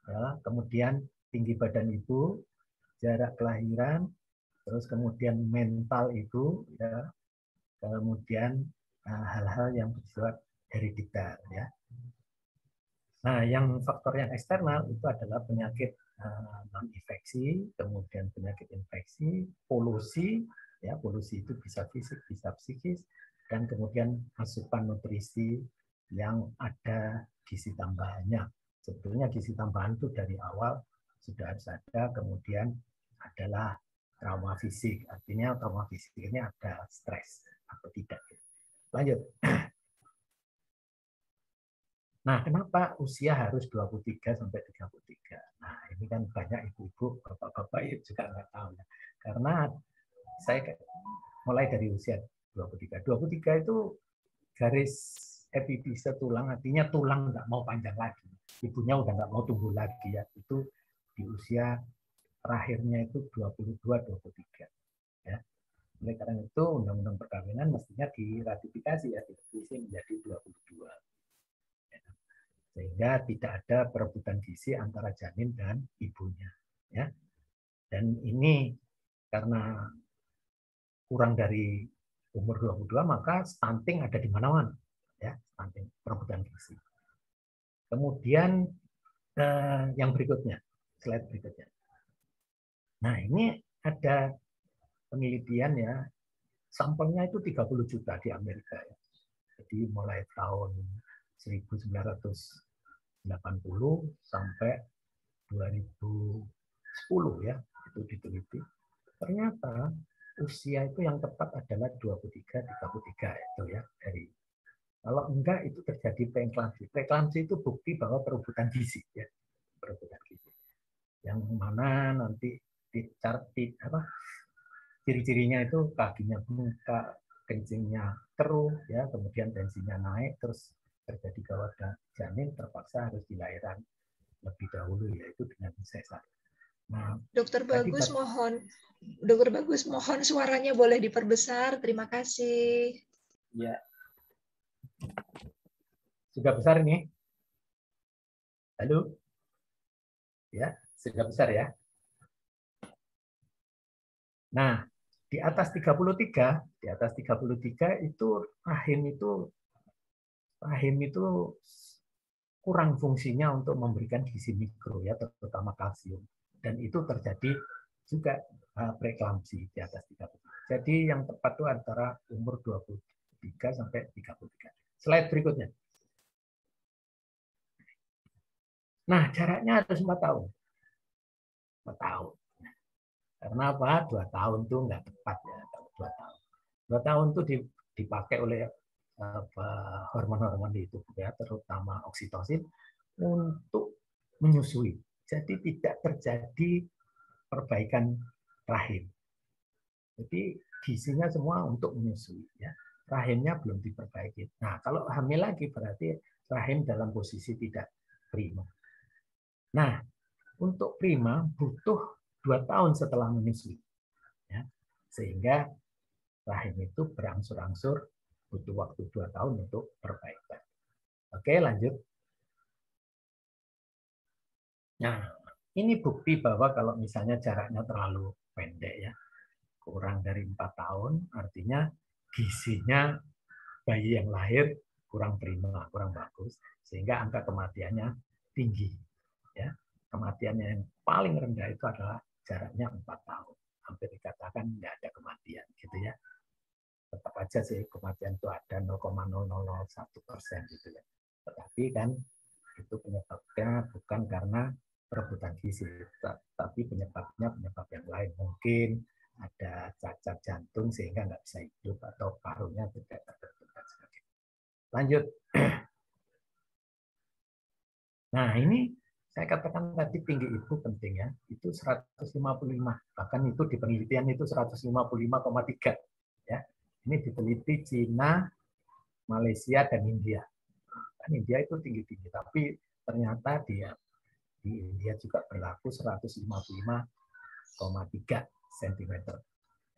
Speaker 11: ya, kemudian tinggi badan ibu, jarak kelahiran, terus kemudian mental ibu, ya, kemudian hal-hal yang bersifat herediter ya. Nah, yang faktor yang eksternal itu adalah penyakit non infeksi, kemudian penyakit infeksi, polusi ya, polusi itu bisa fisik, bisa psikis, dan kemudian asupan nutrisi yang ada gizi tambahannya. Sebetulnya gizi tambahan itu dari awal sudah harus ada, kemudian adalah trauma fisik, artinya trauma fisik ini ada stres atau tidak. Lanjut. Nah, kenapa usia harus 23 sampai 33? Nah, ini kan banyak ibu-ibu, bapak-bapak juga nggak tahu ya. Karena saya mulai dari usia 23. 23 itu garis epifise tulang, artinya tulang nggak mau panjang lagi. Ibunya udah nggak mau tumbuh lagi ya. Itu di usia terakhirnya itu 22-23. Ya. Oleh karena itu, undang-undang perkawinan mestinya diratifikasi ya, direvisi menjadi 22. Sehingga tidak ada perebutan gizi antara janin dan ibunya, ya. Dan ini karena kurang dari umur 22 maka stunting ada di mana-mana, ya, stunting, perebutan gizi. Kemudian yang berikutnya, slide berikutnya. Nah, ini ada penelitian ya, sampelnya itu 30 juta di Amerika ya. Jadi mulai tahun 1980 sampai 2010 ya, itu diteliti. Ternyata usia itu yang tepat adalah 23-33 itu ya, dari kalau enggak itu terjadi preeklamsi. Preeklamsi itu bukti bahwa perebutan gizi ya, perebutan gizi. Yang mana nanti ciri-cirinya itu kakinya bengkak, kencingnya keruh ya, kemudian tensinya naik, terus terjadi gawat janin, terpaksa harus dilahirkan lebih dahulu yaitu dengan sesar. Nah,
Speaker 9: Dokter Bagus mohon suaranya boleh diperbesar. Terima kasih.
Speaker 11: Ya. Sudah besar ini? Halo? Ya, sudah besar ya. Nah, di atas 33 itu rahim itu kurang fungsinya untuk memberikan gizi mikro ya, terutama kalsium. Dan itu terjadi juga preeklamsi di atas 33. Jadi yang tepat itu antara umur 23 sampai 33. Slide berikutnya. Nah, jaraknya harus 4 tahun. 4 tahun. Karena apa? 2 tahun itu nggak tepat ya. 2 tahun. 2 tahun itu dipakai oleh hormon-hormon di tubuh ya, terutama oksitosin untuk menyusui. Jadi tidak terjadi perbaikan rahim. Jadi gizinya semua untuk menyusui ya. Rahimnya belum diperbaiki. Nah, kalau hamil lagi berarti rahim dalam posisi tidak prima. Nah, untuk prima butuh 2 tahun setelah menyusui. Ya. Sehingga rahim itu berangsur-angsur butuh waktu 2 tahun untuk perbaikan. Oke, lanjut. Nah, ini bukti bahwa kalau misalnya jaraknya terlalu pendek ya, kurang dari 4 tahun, artinya gizinya bayi yang lahir kurang prima, kurang bagus, sehingga angka kematiannya tinggi. Ya, kematiannya yang paling rendah itu adalah jaraknya 4 tahun. Hampir dikatakan nggak ada kematian, gitu ya. Tetap aja sih kematian itu ada 0,0001% gitu ya. Tetapi kan itu penyebabnya bukan karena perebutan gizi, tapi penyebabnya penyebab yang lain. Mungkin ada cacat jantung sehingga nggak bisa hidup atau parunya tidak terbentuk dan sebagainya. Lanjut. Nah, ini saya katakan tadi tinggi ibu penting ya, itu 155, bahkan itu di penelitian itu 155,3 ya. Ini diteliti Cina, Malaysia dan India. Kan India itu tinggi-tinggi, tapi ternyata di India juga berlaku 155,3 cm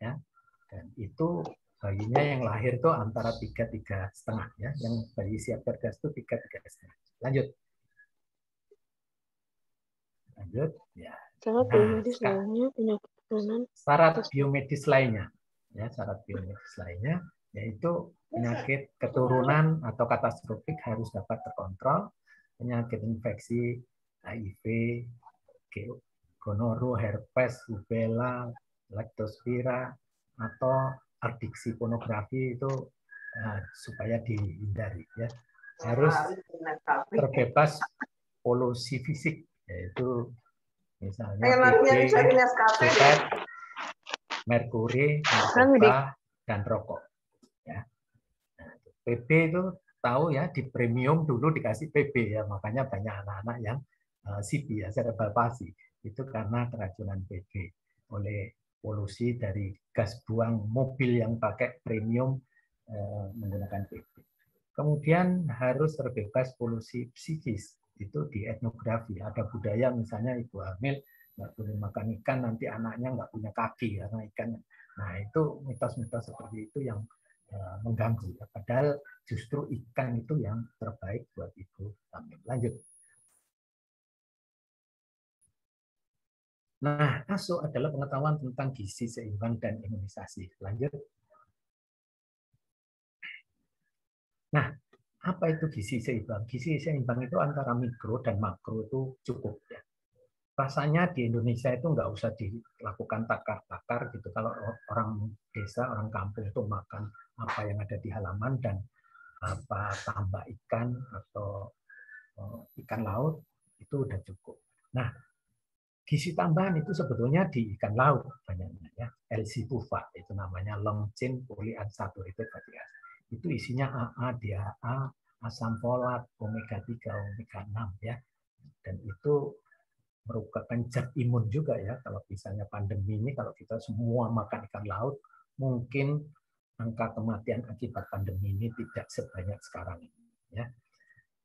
Speaker 11: ya. Dan itu bayinya yang lahir itu antara 3,5 ya, yang bayi siap bergas itu 3,5. Lanjut. Lanjut ya.
Speaker 12: Syarat biomedis lainnya penyakit turunan.
Speaker 11: Syarat biomedis lainnya ya, syarat biomedis lainnya yaitu penyakit keturunan atau katastropik harus dapat terkontrol, penyakit infeksi HIV, gonoru, herpes, rubella, leptospira, atau adiksi pornografi itu supaya dihindari ya. Harus terbebas polusi fisik, yaitu misalnya TB, sifat, merkuri, narkoba, dan rokok. Ya. Nah, PB itu tahu ya, di premium dulu dikasih PB ya, makanya banyak anak-anak yang CP ya, cerebral palsy. Itu karena keracunan PB oleh polusi dari gas buang mobil yang pakai premium menggunakan PB. Kemudian harus terbebas polusi psikis, itu di etnografi. Ada budaya misalnya ibu hamil nggak boleh makan ikan, nanti anaknya nggak punya kaki karena ikan. Nah itu mitos-mitos seperti itu yang mengganggu. Padahal justru ikan itu yang terbaik buat ibu hamil. Lanjut. Nah, ASO adalah pengetahuan tentang gizi seimbang dan imunisasi. Lanjut. Nah, apa itu gizi seimbang? Gizi seimbang itu antara mikro dan makro itu cukup ya. Rasanya di Indonesia itu nggak usah dilakukan takar-takar gitu. Kalau orang desa, orang kampung itu makan apa yang ada di halaman dan apa tambah ikan atau ikan laut itu udah cukup. Nah, gizi tambahan itu sebetulnya di ikan laut banyaknya ya. L-cipufa itu namanya long chain polyunsaturated fatty acid. Itu isinya AA, DHA, asam folat, omega 3, omega 6 ya. Dan itu merupakan zat imun juga ya. Kalau misalnya pandemi ini kalau kita semua makan ikan laut, mungkin angka kematian akibat pandemi ini tidak sebanyak sekarang ini ya.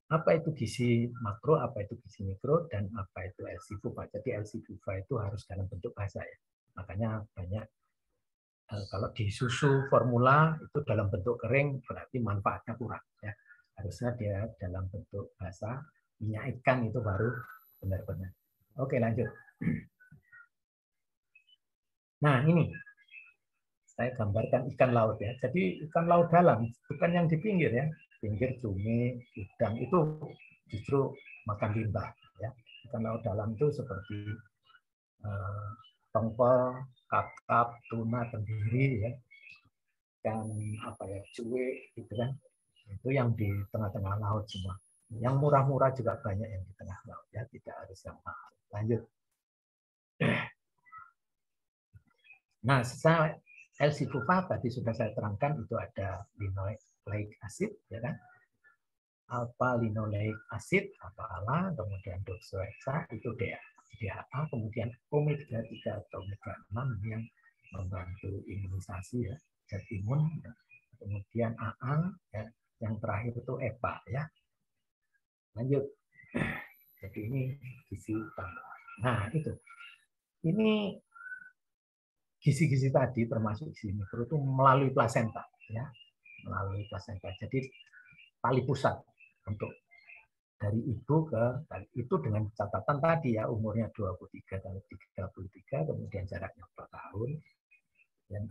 Speaker 11: Apa itu gizi makro, apa itu gizi mikro, dan apa itu L-cipufa. Jadi L-cipufa itu harus dalam bentuk basah ya. Makanya banyak kalau di susu formula itu dalam bentuk kering berarti manfaatnya kurang ya. Harusnya dia dalam bentuk basah, minyak ikan itu baru benar-benar. Oke, lanjut. Nah, ini saya gambarkan ikan laut ya. Jadi ikan laut dalam, bukan yang di pinggir ya. Pinggir cumi, udang itu justru makan limbah ya. Ikan laut dalam itu seperti tongkol, kakap, tuna, tenggiri ya. Dan apa ya, cuek gitu kan. Itu yang di tengah-tengah laut semua. Yang murah-murah juga banyak yang di tengah laut ya, tidak harus yang mahal. Lanjut. Nah, setelah L-cipufa tadi sudah saya terangkan itu ada linoleic acid ya kan. Alpha linoleic acid ALA, kemudian doxohexa itu DHA, kemudian omega 3 atau omega 6 yang membantu imunisasi ya, zat imun ya. Kemudian AA ya, yang terakhir itu EPA ya. Lanjut. Jadi ini gizi tambahan. Nah, itu. Ini gizi-gizi tadi termasuk gizi mikro itu melalui plasenta ya. Melalui plasenta. Jadi tali pusat untuk dari ibu ke itu dengan catatan tadi ya, umurnya 23 kali 33, kemudian jaraknya 4 tahun dan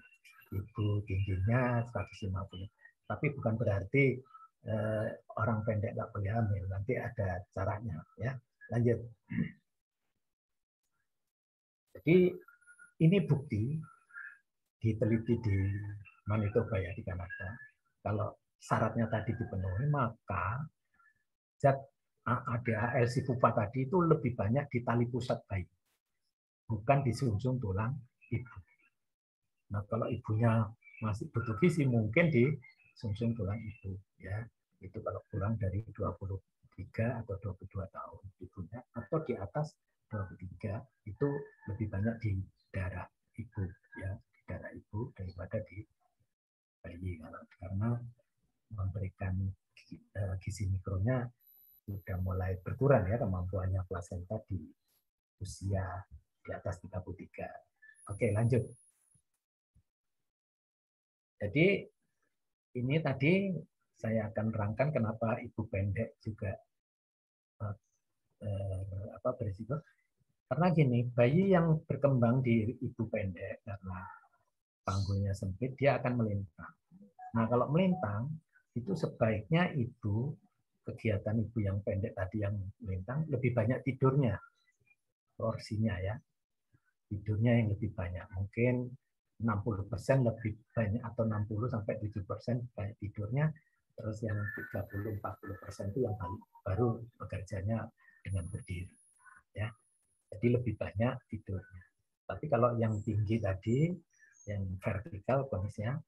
Speaker 11: ibu tingginya 150. Tapi bukan berarti orang pendek nggak boleh hamil, nanti ada caranya ya. Lanjut. Jadi ini bukti diteliti di Manitoba ya, di Kanada. Kalau syaratnya tadi dipenuhi, maka zat ADH L-cipufa tadi itu lebih banyak di tali pusat bayi, bukan di sumsum tulang ibu. Nah, kalau ibunya masih butuh gizi, mungkin di sumsum tulang ibu ya. Itu kalau kurang dari 23 atau 22 tahun ibunya, atau di atas 23 itu lebih banyak di darah ibu ya, di darah ibu daripada di bayi, karena memberikan gizi mikronya sudah mulai berkurang ya kemampuannya plasenta di usia di atas 33. Oke, lanjut. Jadi ini tadi saya akan terangkan kenapa ibu pendek juga berisiko. Karena gini, bayi yang berkembang di ibu pendek karena panggulnya sempit, dia akan melintang. Nah, kalau melintang itu sebaiknya ibu, kegiatan ibu yang pendek tadi yang melintang lebih banyak tidurnya, porsinya ya. Tidurnya yang lebih banyak. Mungkin 60% lebih banyak atau 60 sampai 70% banyak tidurnya. Terus yang 30-40% itu yang baru bekerjanya dengan berdiri. Ya. Jadi lebih banyak tidurnya. Tapi kalau yang tinggi tadi, yang vertikal kondisinya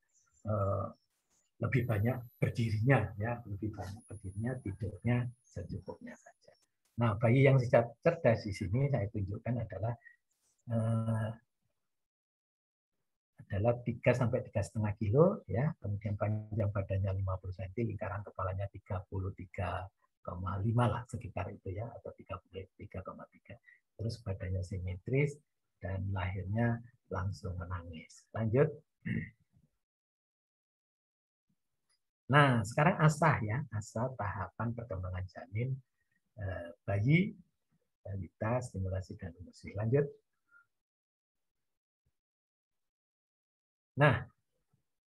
Speaker 11: lebih banyak berdirinya, ya, lebih banyak berdirinya, tidurnya secukupnya saja. Nah, bayi yang cerdas di sini saya tunjukkan adalah 3-3,5 kilo, ya, kemudian panjang badannya 50 cm, lingkaran kepalanya 33,5 lah sekitar itu ya, atau 33,3. Terus badannya simetris dan lahirnya langsung menangis. Lanjut. Nah, sekarang asah ya, asah tahapan perkembangan janin bayi, balita, stimulasi dan emosi. Lanjut. Nah,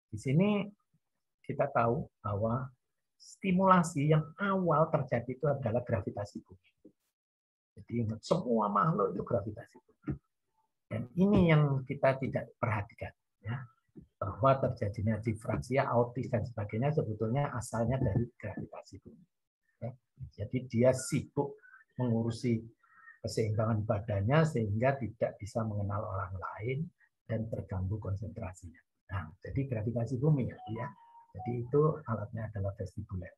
Speaker 11: di sini kita tahu bahwa stimulasi yang awal terjadi itu adalah gravitasi bumi. Jadi ingat, semua makhluk itu gravitasi bumi. Dan ini yang kita tidak perhatikan, ya, bahwa terjadinya difraksia, autis dan sebagainya sebetulnya asalnya dari gravitasi bumi. Ya. Jadi dia sibuk mengurusi keseimbangan badannya sehingga tidak bisa mengenal orang lain dan terganggu konsentrasinya. Nah, jadi gravitasi bumi ya. Jadi itu alatnya adalah vestibuler.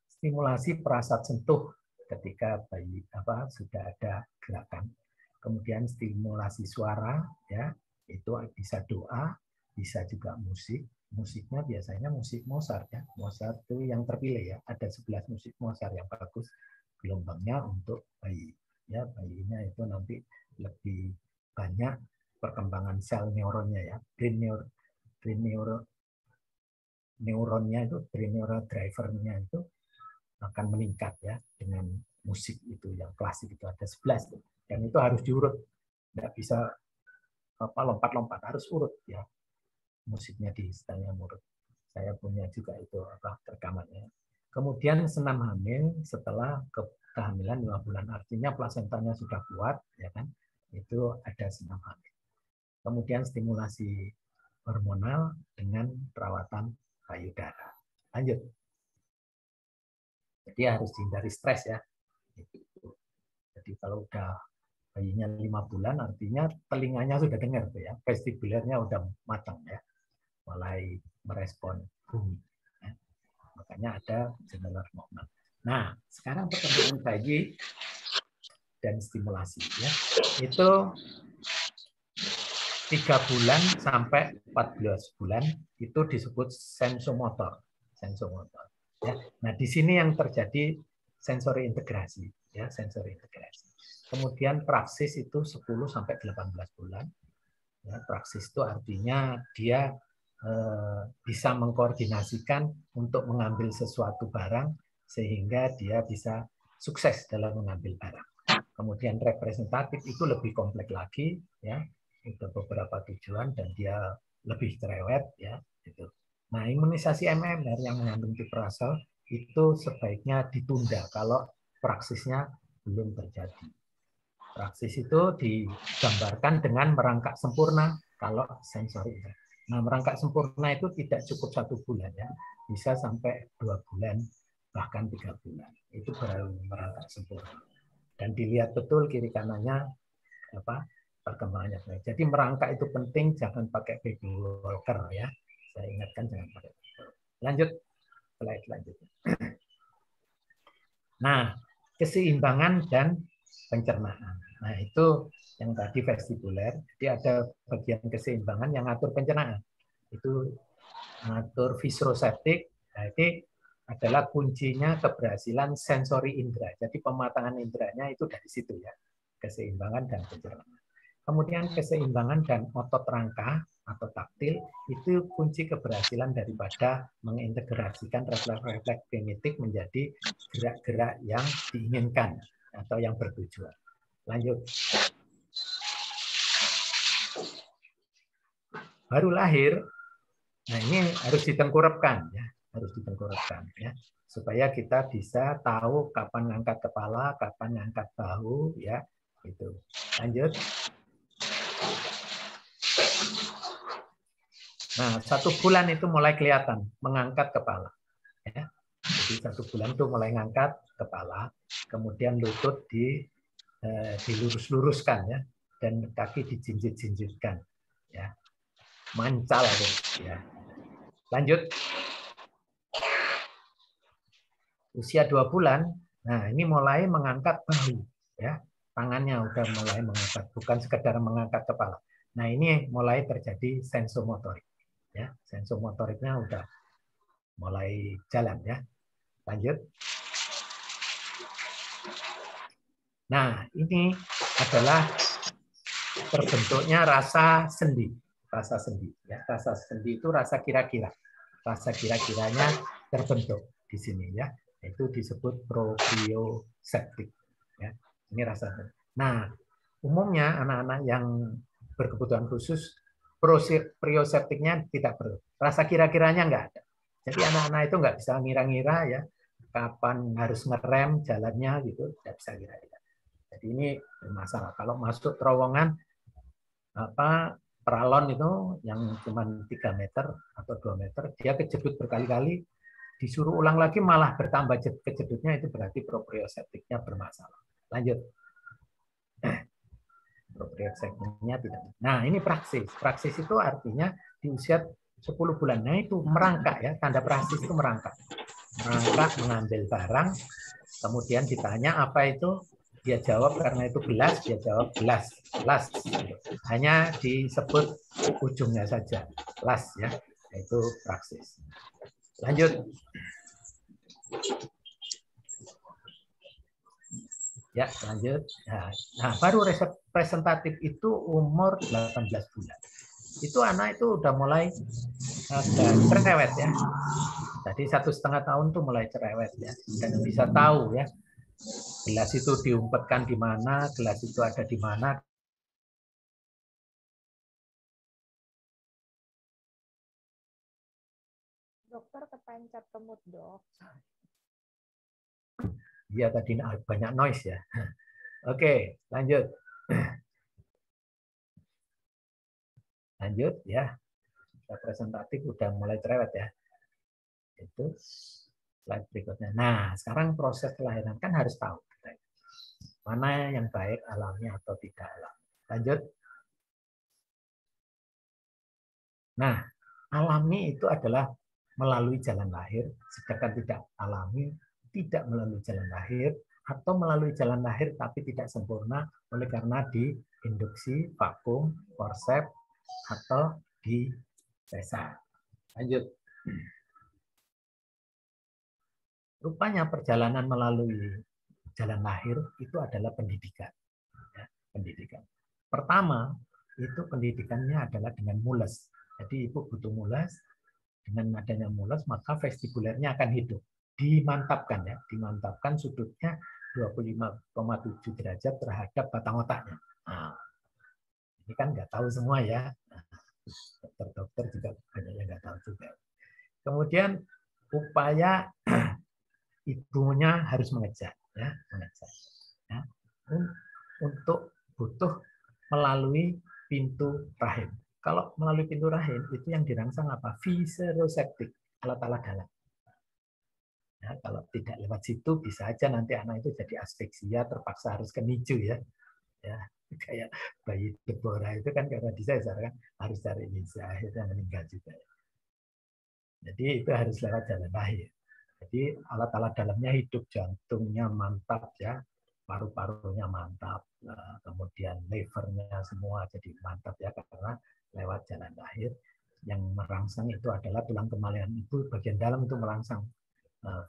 Speaker 11: Stimulasi perasaan sentuh ketika bayi sudah ada gerakan. Kemudian stimulasi suara ya, itu bisa doa, bisa juga musik. Musiknya biasanya musik Mozart ya. Mozart itu yang terpilih ya. Ada 11 musik Mozart yang bagus gelombangnya untuk bayi. Ya, bayinya itu nanti lebih banyak perkembangan sel neuronnya ya, brain neuronnya itu, brain neural drivernya itu akan meningkat ya dengan musik itu yang klasik itu ada 11 tuh. Dan itu harus diurut, nggak bisa lompat-lompat, harus urut ya musiknya di setelnya urut. Saya punya juga itu rekamannya. Kemudian senam hamil setelah kehamilan 5 bulan, artinya plasentanya sudah kuat ya kan, itu ada senam hamil. Kemudian stimulasi hormonal dengan perawatan payudara. Lanjut. Jadi harus dihindari stres ya. Jadi kalau udah bayinya 5 bulan, artinya telinganya sudah dengar tuh ya, vestibulernya udah matang ya, mulai merespon bumi. Ya. Makanya ada general movement. Nah, sekarang perkembangan bayi dan stimulasi ya, itu 3 bulan sampai 14 bulan itu disebut sensomotor. Sensomotor. Ya. Nah, di sini yang terjadi sensori integrasi, ya, sensori integrasi. Kemudian praksis itu 10 sampai 18 bulan. Ya, praksis itu artinya dia bisa mengkoordinasikan untuk mengambil sesuatu barang sehingga dia bisa sukses dalam mengambil barang. Kemudian representatif itu lebih kompleks lagi, ya. Itu beberapa tujuan dan dia lebih cerewet ya gitu. Nah, imunisasi MMR yang mengandung tiprasol itu sebaiknya ditunda kalau praksisnya belum terjadi. Praksis itu digambarkan dengan merangkak sempurna kalau sensori. Nah, merangkak sempurna itu tidak cukup 1 bulan ya, bisa sampai 2 bulan bahkan 3 bulan. Itu baru merangkak sempurna. Dan dilihat betul kiri kanannya perkembangannya. Jadi merangkak itu penting, jangan pakai baby walker ya. Saya ingatkan jangan pakai. Lanjut, slide selanjutnya. Nah, keseimbangan dan pencernaan. Nah, itu yang tadi vestibuler. Jadi ada bagian keseimbangan yang ngatur pencernaan. Itu ngatur visceroseptik. Nah, ini adalah kuncinya keberhasilan sensori indera. Jadi pematangan inderanya itu dari situ ya. Keseimbangan dan pencernaan. Kemudian keseimbangan dan otot rangka atau taktil itu kunci keberhasilan daripada mengintegrasikan refleks-refleks primitif menjadi gerak-gerak yang diinginkan atau yang bertujuan. Lanjut. Baru lahir Nah, ini harus ditengkurapkan ya, harus ditengkurapkan ya, supaya kita bisa tahu kapan ngangkat kepala, kapan ngangkat bahu ya, itu. Lanjut. Nah, 1 bulan itu mulai kelihatan mengangkat kepala ya. Jadi 1 bulan itu mulai ngangkat kepala, kemudian lutut dilurus-luruskan ya, dan kaki dijinjit-jinjitkan ya, mancal ya. Lanjut. Usia 2 bulan, nah ini mulai mengangkat bahu ya, tangannya udah mulai mengangkat, bukan sekedar mengangkat kepala. Nah ini mulai terjadi sensomotorik ya, sensomotoriknya udah mulai jalan ya. Lanjut. Nah ini adalah terbentuknya rasa sendi, rasa sendi ya, rasa sendi itu rasa kira-kira, rasa kira-kiranya terbentuk di sini ya, itu disebut proprioseptik ya, ini rasa. Nah umumnya anak-anak yang berkebutuhan khusus proprioseptiknya tidak perlu, rasa kira-kiranya nggak ada. Jadi anak-anak itu nggak bisa ngira-ngira ya kapan harus ngerem jalannya gitu, tidak bisa kira-kira. Jadi ini bermasalah. Kalau masuk terowongan peralon itu yang cuma 3 meter atau 2 meter, dia kejedut berkali-kali, disuruh ulang lagi malah bertambah kejedutnya, itu berarti proprioseptiknya bermasalah. Lanjut. Proprioseptiknya tidak. Nah ini praksis. Praksis itu artinya di usia 10 bulan. Nah itu merangkak ya, tanda praksis itu merangkak. Merangkak mengambil barang, kemudian ditanya apa itu, dia jawab karena itu gelas, dia jawab gelas, gelas. Hanya disebut ujungnya saja, gelas ya, itu praksis. Lanjut. Ya, lanjut. Nah, baru representatif itu umur 18 bulan. Itu anak itu udah mulai cerewet ya. Jadi 1,5 tahun tuh mulai cerewet ya, dan bisa tahu ya. Gelas itu diumpetkan di mana, gelas itu ada di mana.
Speaker 13: Dokter kepencet kemut, Dok.
Speaker 11: Iya, tadi banyak noise ya. Oke, lanjut. Lanjut ya. Representatif udah mulai cerewet ya. Itu slide berikutnya. Nah, sekarang proses kelahiran kan harus tahu mana yang baik alami atau tidak alami. Lanjut. Nah, alami itu adalah melalui jalan lahir, sedangkan tidak alami tidak melalui jalan lahir, atau melalui jalan lahir tapi tidak sempurna oleh karena diinduksi, vakum, forceps, atau di sesar. Lanjut. Rupanya perjalanan melalui jalan lahir itu adalah pendidikan. Ya, pendidikan. Pertama, itu pendidikannya adalah dengan mules. Jadi ibu butuh mules, dengan adanya mules maka vestibulernya akan hidup. Dimantapkan ya, dimantapkan sudutnya 25,7 derajat terhadap batang otaknya. Nah, ini kan nggak tahu semua ya. Dokter-dokter juga banyak yang nggak tahu juga. Kemudian upaya ibunya harus mengejar, ya, mengejar. Ya, untuk butuh melalui pintu rahim. Kalau melalui pintu rahim itu yang dirangsang apa? Viseroseptik, alat-alat dalam. Ya, kalau tidak lewat situ bisa aja nanti anak itu jadi asfiksia, terpaksa harus ke NICU ya. Ya, kayak bayi Deborah itu kan karena disesar kan harus cari NICU, akhirnya meninggal juga. Jadi itu harus lewat jalan lahir. Jadi alat-alat dalamnya hidup, jantungnya mantap ya, paru-parunya mantap, kemudian levernya semua jadi mantap ya karena lewat jalan lahir. Yang merangsang itu adalah tulang kemaluan ibu bagian dalam itu merangsang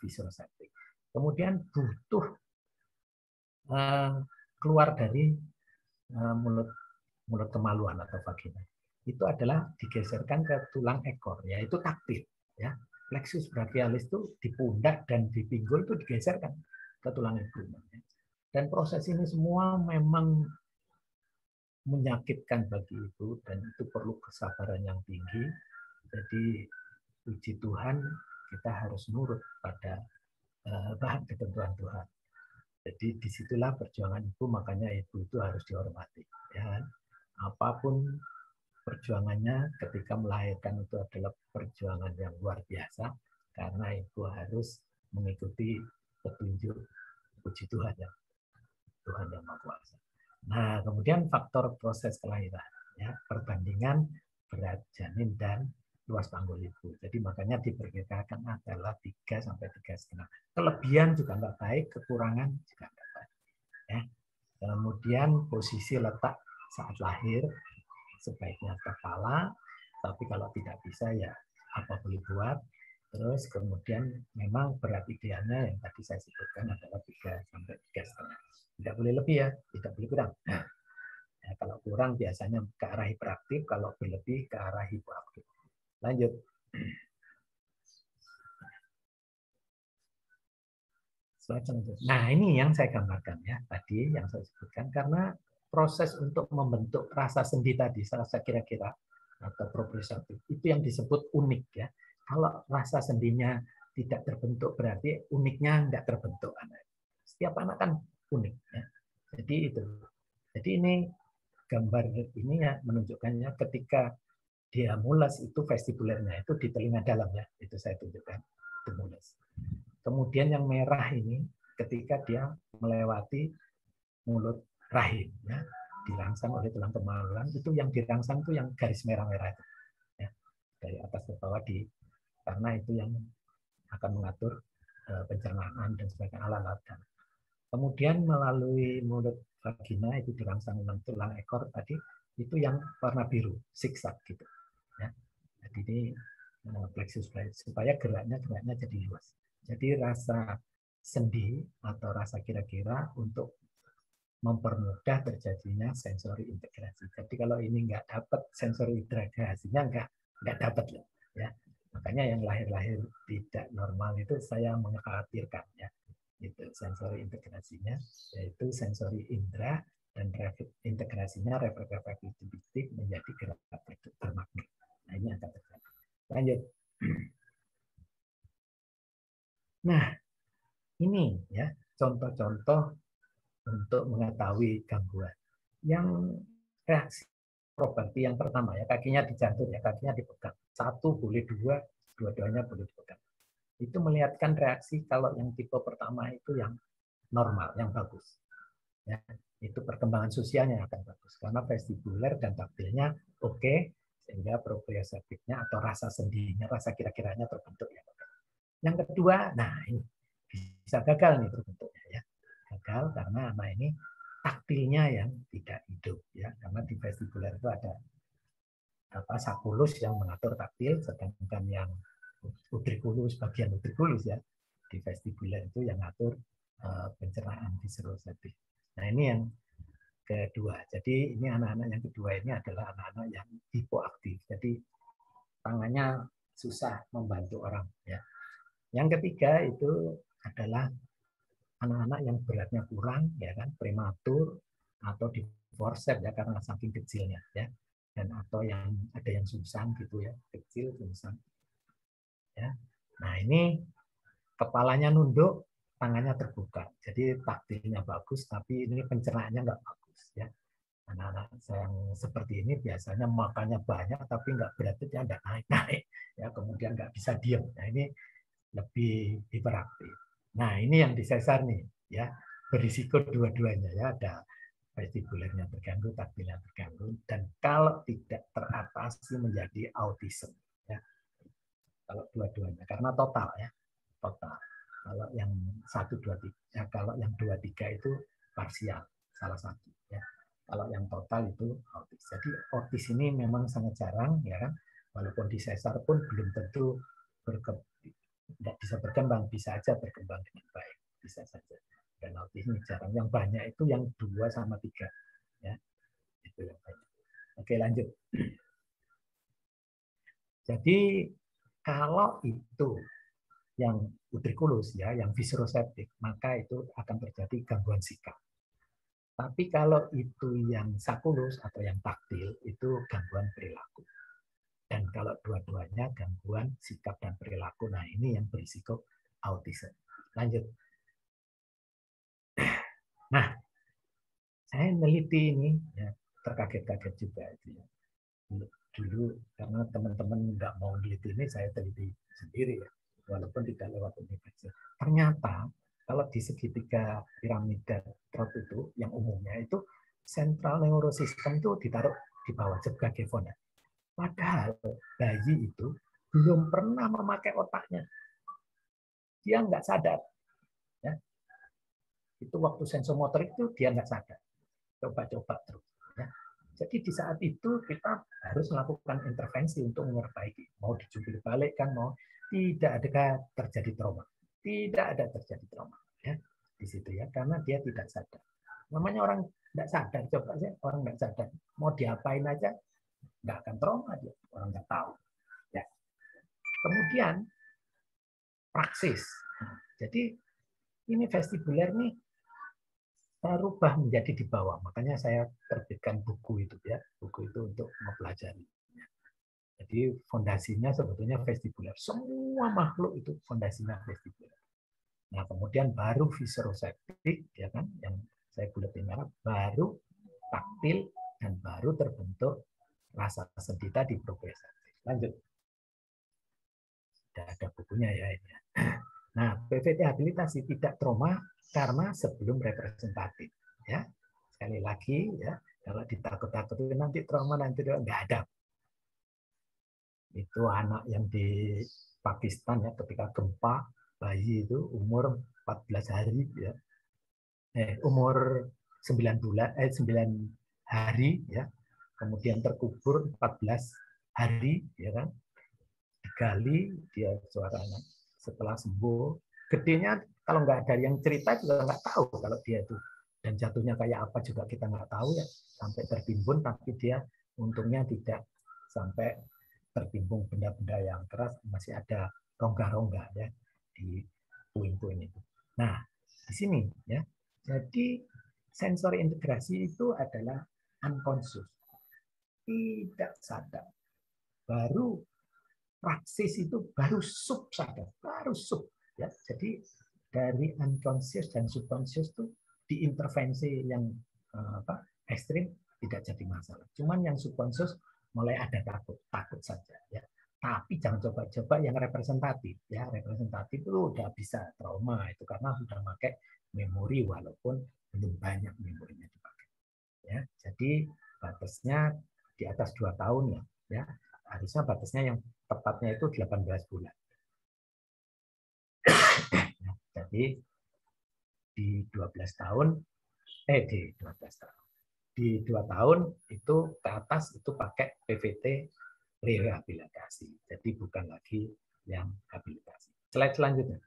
Speaker 11: viseroseptik. Kemudian butuh keluar dari mulut kemaluan atau vagina. Itu adalah digeserkan ke tulang ekor, yaitu taktil ya. Plexus brachialis itu di pundak dan di pinggul itu digeserkan ke tulang ibu. Dan proses ini semua memang menyakitkan bagi ibu dan itu perlu kesabaran yang tinggi Jadi puji Tuhan kita harus nurut pada ketentuan Tuhan. Jadi disitulah perjuangan ibu, makanya ibu itu harus dihormati. Ya. Apapun perjuangannya ketika melahirkan itu adalah perjuangan yang luar biasa, karena ibu harus mengikuti petunjuk puji Tuhan yang Maha Kuasa. Nah, kemudian faktor proses kelahiran, ya, perbandingan berat janin dan luas panggul ibu. Jadi makanya diperkirakan adalah 3 sampai 3,5. Kelebihan juga nggak baik, kekurangan juga nggak baik. Ya. Kemudian posisi letak saat lahir sebaiknya kepala, tapi kalau tidak bisa ya apa boleh buat. Terus kemudian memang berat idealnya yang tadi saya sebutkan adalah 3 sampai 3,5. Tidak boleh lebih ya, tidak boleh kurang. Nah, ya, kalau kurang biasanya ke arah hiperaktif, kalau berlebih ke arah hipoaktif. Lanjut. Nah, ini yang saya gambarkan ya tadi yang saya sebutkan, karena proses untuk membentuk rasa sendi tadi, rasa kira-kira atau proprioceptif itu yang disebut unik ya. Kalau rasa sendinya tidak terbentuk berarti uniknya nggak terbentuk anak. Setiap anak kan unik ya. Jadi itu. Jadi ini gambar ini ya menunjukkannya ketika dia mules itu vestibulernya itu di telinga dalam ya, itu saya tunjukkan itu mules. Kemudian yang merah ini ketika dia melewati mulut rahim ya, dirangsang oleh tulang kemaluan, itu yang dirangsang itu yang garis merah-merah itu ya, dari atas ke bawah karena itu yang akan mengatur pencernaan dan sebagainya alat-alat. Kemudian melalui mulut vagina itu dirangsang dengan tulang ekor tadi, itu yang warna biru, zigzag gitu. Ya. Jadi ini plexus supaya geraknya jadi luas. Jadi rasa sendi atau rasa kira-kira untuk mempermudah terjadinya sensori integrasi. Jadi kalau ini nggak dapat sensori integrasinya nggak dapat loh. Ya. Makanya yang lahir-lahir tidak normal itu saya mengkhawatirkan ya. Itu sensori integrasinya, yaitu sensori indera dan integrasinya reflektif menjadi gerak bermagnet. Nah, ini akan terjadi. Lanjut. Nah, ini ya contoh-contoh untuk mengetahui gangguan. Yang reaksi properti yang pertama ya, kakinya dijantur ya, kakinya dipegang. 1 boleh 2, dua-duanya boleh dipegang. Itu melihatkan reaksi kalau yang tipe pertama itu yang normal, yang bagus. Ya, itu perkembangan sosialnya akan bagus karena vestibuler dan taktilnya oke, sehingga proprioceptifnya atau rasa sendinya, rasa kira-kiranya terbentuk ya. Yang kedua, nah ini bisa gagal nih terbentuknya ya. Gagal karena anak ini taktilnya yang tidak hidup ya, karena di vestibuler itu ada sakulus yang mengatur taktil, sedangkan yang utriculus, bagian utriculus ya, di vestibuler itu yang ngatur pencernaan visceroceptif. Nah ini yang kedua. Jadi ini anak-anak yang kedua ini adalah anak-anak yang hipoaktif. Jadi tangannya susah membantu orang ya. Yang ketiga itu adalah anak-anak yang beratnya kurang ya kan, prematur atau di forceps ya karena saking kecilnya ya. Dan atau yang ada yang sungsang gitu ya, kecil sungsang. Ya. Nah ini kepalanya nunduk, tangannya terbuka. Jadi taktilnya bagus, tapi ini pencernaannya nggak bagus. Ya. Anak-anak yang seperti ini biasanya makannya banyak, tapi nggak berat itu nggak naik-naik. Ya, kemudian nggak bisa diem. Nah ini lebih hiperaktif. Nah ini yang disesar nih, ya berisiko dua-duanya ya, ada vestibulernya terganggu, taktilnya terganggu, dan kalau tidak teratasi menjadi autism. Ya. Kalau dua-duanya, karena total ya, total. Kalau yang 1, 2, 3, ya, kalau yang 2, 3 itu parsial, salah satu. Ya. Kalau yang total itu autis. Jadi autis ini memang sangat jarang, ya kan? Walaupun di sesar pun belum tentu tidak bisa berkembang, bisa aja berkembang dengan baik, bisa saja. Dan autis ini jarang. Yang banyak itu yang 2 sama 3, ya. Itu yang banyak. Oke, lanjut. Jadi kalau itu yang utriculus ya, yang visceroceptif, maka itu akan terjadi gangguan sikap. Tapi kalau itu yang sakulus atau yang taktil, itu gangguan perilaku. Dan Dan kalau dua-duanya gangguan sikap dan perilaku, nah ini yang berisiko autism. Lanjut. Nah, saya meneliti ini, ya, terkaget-kaget juga itu ya. Dulu karena teman-teman nggak mau meneliti ini, saya teliti sendiri ya, walaupun tidak lewat universitas. Ternyata kalau di segitiga piramida Trott itu, yang umumnya itu sentral neurosystem itu ditaruh di bawah sebagai fondasi. Padahal bayi itu belum pernah memakai otaknya. Dia nggak sadar. Ya. Itu waktu sensomotorik itu dia nggak sadar. Coba-coba terus. Ya. Jadi di saat itu kita harus melakukan intervensi untuk memperbaiki. Mau dijungkir balik kan, mau tidak ada terjadi trauma. Tidak ada terjadi trauma. Ya. Di situ ya, karena dia tidak sadar. Namanya orang nggak sadar, coba aja orang nggak sadar. Mau diapain aja, nggak akan trauma dia. Orang nggak tahu. Ya. Kemudian praksis. Jadi ini vestibuler nih saya rubah menjadi di bawah. Makanya saya terbitkan buku itu ya, buku itu untuk mempelajari. Jadi fondasinya sebetulnya vestibuler. Semua makhluk itu fondasinya vestibuler. Nah kemudian baru viseroseptik, ya kan, yang saya buletin merah, baru taktil dan baru terbentuk rasa sedih tadi proprioceptif. Lanjut. Sudah ada bukunya ya ini. Nah, PVT habilitasi tidak trauma karena sebelum representatif. Ya, sekali lagi ya, kalau ditakut-takutin nanti trauma nanti nggak ada. Itu anak yang di Pakistan ya, ketika gempa bayi itu umur 14 hari ya, umur 9 hari ya, kemudian terkubur 14 hari ya kan, digali dia suaranya. Setelah sembuh, gedenya kalau nggak ada yang cerita juga nggak tahu kalau dia itu, dan jatuhnya kayak apa juga kita nggak tahu ya, sampai tertimbun, tapi dia untungnya tidak sampai tertimbun benda-benda yang keras, masih ada rongga-rongga ya di puing-puing itu. Nah di sini ya, jadi sensori integrasi itu adalah unconscious, tidak sadar, baru praksis itu baru sub sadar, baru sub ya. Jadi dari unconscious dan subconscious itu diintervensi yang ekstrim tidak jadi masalah. Cuman yang subconscious mulai ada takut saja ya. Tapi jangan coba-coba yang representatif ya. Representatif itu udah bisa trauma itu karena sudah pakai memori walaupun belum banyak memorinya dipakai. Ya, jadi batasnya di atas 2 tahun ya. Harusnya batasnya yang tepatnya itu 18 bulan. Jadi di 12 tahun, di 2 tahun itu ke atas itu pakai PVT rehabilitasi. Jadi bukan lagi yang habilitasi. Slide selanjutnya.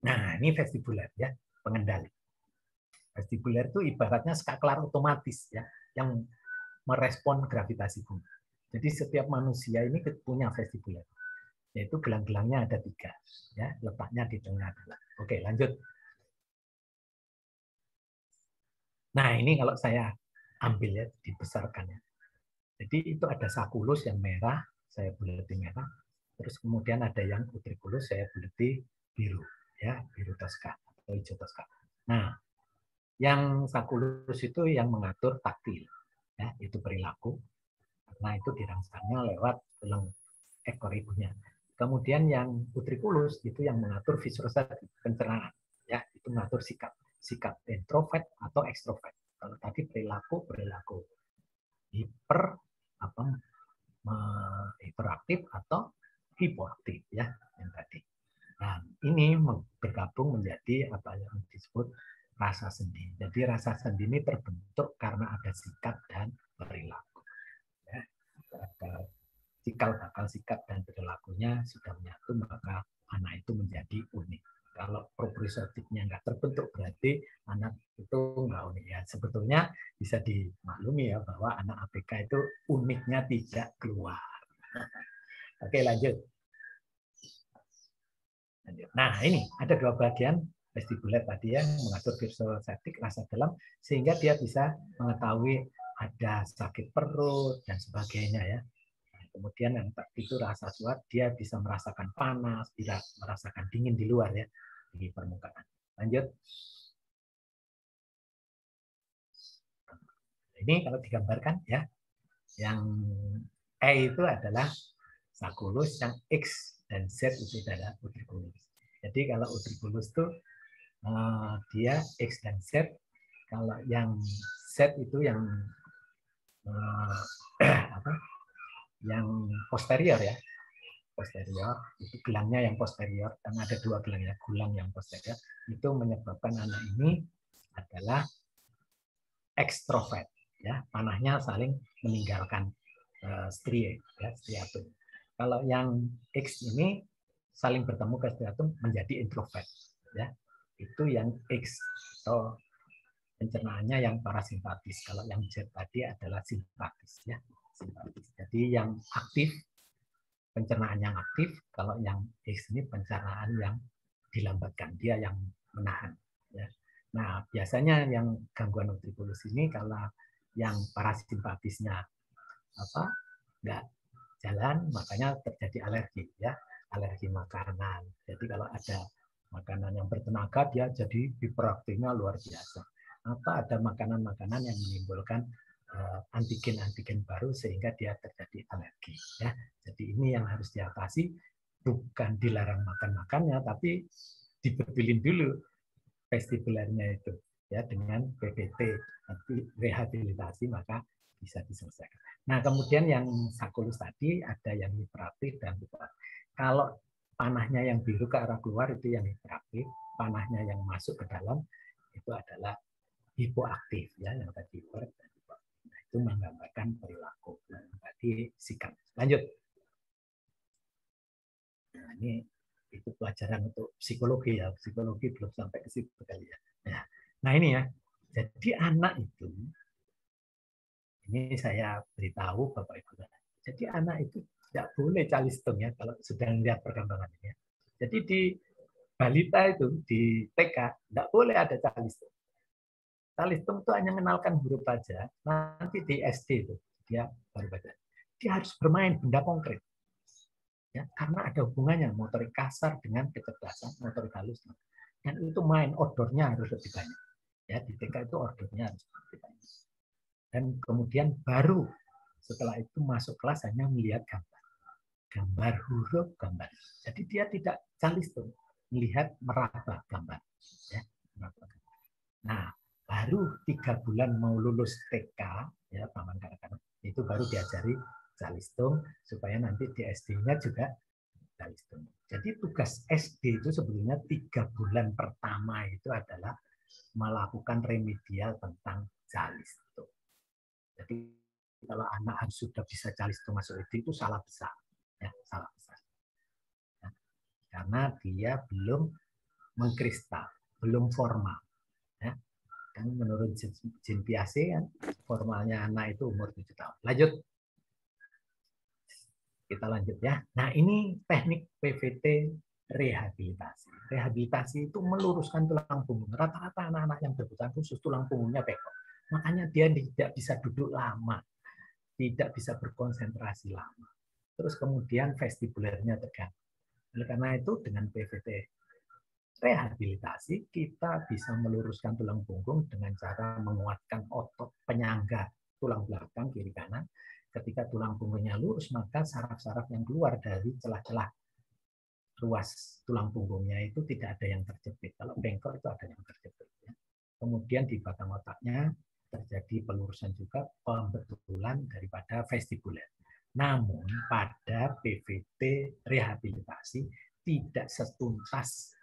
Speaker 11: Nah, ini vestibuler ya, pengendali. Vestibuler itu ibaratnya skaklar otomatis ya, yang merespon gravitasi bumi. Jadi setiap manusia ini punya vestibuler, yaitu gelang-gelangnya ada 3, ya, letaknya di tengah. Oke, lanjut. Nah ini kalau saya ambil ya, dibesarkan ya. Jadi itu ada sakulus yang merah, saya buleti merah. Terus kemudian ada yang utriculus, saya buleti biru, ya, biru toska atau hijau toska. Nah, yang sakulus itu yang mengatur taktil. Ya, itu perilaku, karena itu dirangsangnya lewat tulang ekor ibunya. Kemudian yang utriculus itu yang mengatur viseroseptik, pencernaan, ya, itu mengatur sikap introvert atau ekstrovert. Kalau tadi perilaku hiperaktif atau hipoaktif ya yang tadi. Nah, ini bergabung menjadi apa yang disebut rasa sendi. Jadi rasa sendi ini terbentuk karena ada sikap dan perilaku. Ya, cikal bakal sikap dan perilakunya sudah menyatu, maka anak itu menjadi unik. Kalau proprioceptifnya nggak terbentuk, berarti anak itu nggak unik ya. Sebetulnya bisa dimaklumi ya bahwa anak ABK itu uniknya tidak keluar. Oke, lanjut. Nah, ini ada 2 bagian vestibuler tadi yang mengatur viseroseptik rasa dalam, sehingga dia bisa mengetahui ada sakit perut dan sebagainya ya. Kemudian yang itu rasa suat, dia bisa merasakan panas, tidak merasakan dingin di luar ya, di permukaan. Lanjut. Ini kalau digambarkan ya, yang E itu adalah sakulus, yang X dan Z itu adalah utriculus. Jadi kalau utriculus itu dia X dan Z, kalau yang Z itu yang yang posterior ya, posterior itu gelangnya yang posterior, dan ada dua gelangnya, gulang yang posterior, itu menyebabkan anak ini adalah ekstrovert ya, panahnya saling meninggalkan strie ya, striatum. Kalau yang X ini saling bertemu ke striatum menjadi introvert ya, itu yang X atau pencernaannya yang parasimpatis. Kalau yang Z tadi adalah simpatis ya, simpatis. Jadi yang aktif, pencernaan yang aktif, kalau yang X ini pencernaan yang dilambatkan, dia yang menahan ya. Nah, biasanya yang gangguan utriculus ini kalau yang parasimpatisnya nggak jalan, makanya terjadi alergi ya, alergi makanan. Jadi kalau ada makanan yang bertenaga, dia jadi hiperaktifnya luar biasa. Apa ada makanan-makanan yang menimbulkan antigen-antigen baru sehingga dia terjadi alergi ya. Jadi ini yang harus diatasi, bukan dilarang makan-makannya, tapi dibetulin dulu vestibularnya itu ya, dengan PPT rehabilitasi maka bisa diselesaikan. Nah, kemudian yang sakulus tadi ada yang hiperaktif dan hiperaktif. Kalau panahnya yang biru ke arah keluar itu yang hiperaktif, panahnya yang masuk ke dalam itu adalah hipoaktif ya, yang tadi hiperaktif. Nah, itu menggambarkan perilaku yang tadi sikap. Lanjut. Nah, ini itu pelajaran untuk psikologi ya, psikologi belum sampai ke situ kali ya. Nah ini ya, jadi anak itu, ini saya beritahu Bapak Ibu, jadi anak itu tidak boleh calistung ya kalau sudah melihat perkembangan ini. Jadi di balita itu, di TK, tidak boleh ada calistung. Calistung itu hanya mengenalkan huruf saja, nanti di SD itu dia baru baca. Dia harus bermain benda konkret. Ya, karena ada hubungannya motorik kasar dengan kecerdasan motorik halus, dan itu main outdoornya harus lebih banyak ya, di TK itu outdoornya harus lebih banyak. Dan kemudian baru setelah itu masuk kelas hanya melihat gambar huruf, gambar. Jadi dia tidak calistung, melihat meraba gambar ya, meraba. Nah, baru 3 bulan mau lulus TK ya, paman kanak-kanak, itu baru diajari calistung supaya nanti di SD-nya juga calistung. Jadi tugas SD itu sebetulnya 3 bulan pertama itu adalah melakukan remedial tentang calistung. Jadi kalau anak harus sudah bisa calistung masuk SD itu salah besar, ya, salah besar. Ya, karena dia belum mengkristal, belum formal. Ya. Kan menurut Jean Piaget kan formalnya anak itu umur 7 tahun. Lanjut. Kita lanjut ya. Nah, ini teknik PVT rehabilitasi. Rehabilitasi itu meluruskan tulang punggung. Rata-rata anak-anak yang berkebutuhan khusus tulang punggungnya bengkok. Makanya dia tidak bisa duduk lama, tidak bisa berkonsentrasi lama. Terus kemudian vestibulernya terganggu. Oleh karena itu dengan PVT rehabilitasi kita bisa meluruskan tulang punggung dengan cara menguatkan otot penyangga tulang belakang kiri kanan. Ketika tulang punggungnya lurus, maka saraf-saraf yang keluar dari celah-celah ruas tulang punggungnya itu tidak ada yang terjepit. Kalau bengkok itu ada yang terjepit. Ya. Kemudian di batang otaknya terjadi pelurusan juga, pembetulan daripada vestibuler. Namun pada PVT rehabilitasi tidak setuntas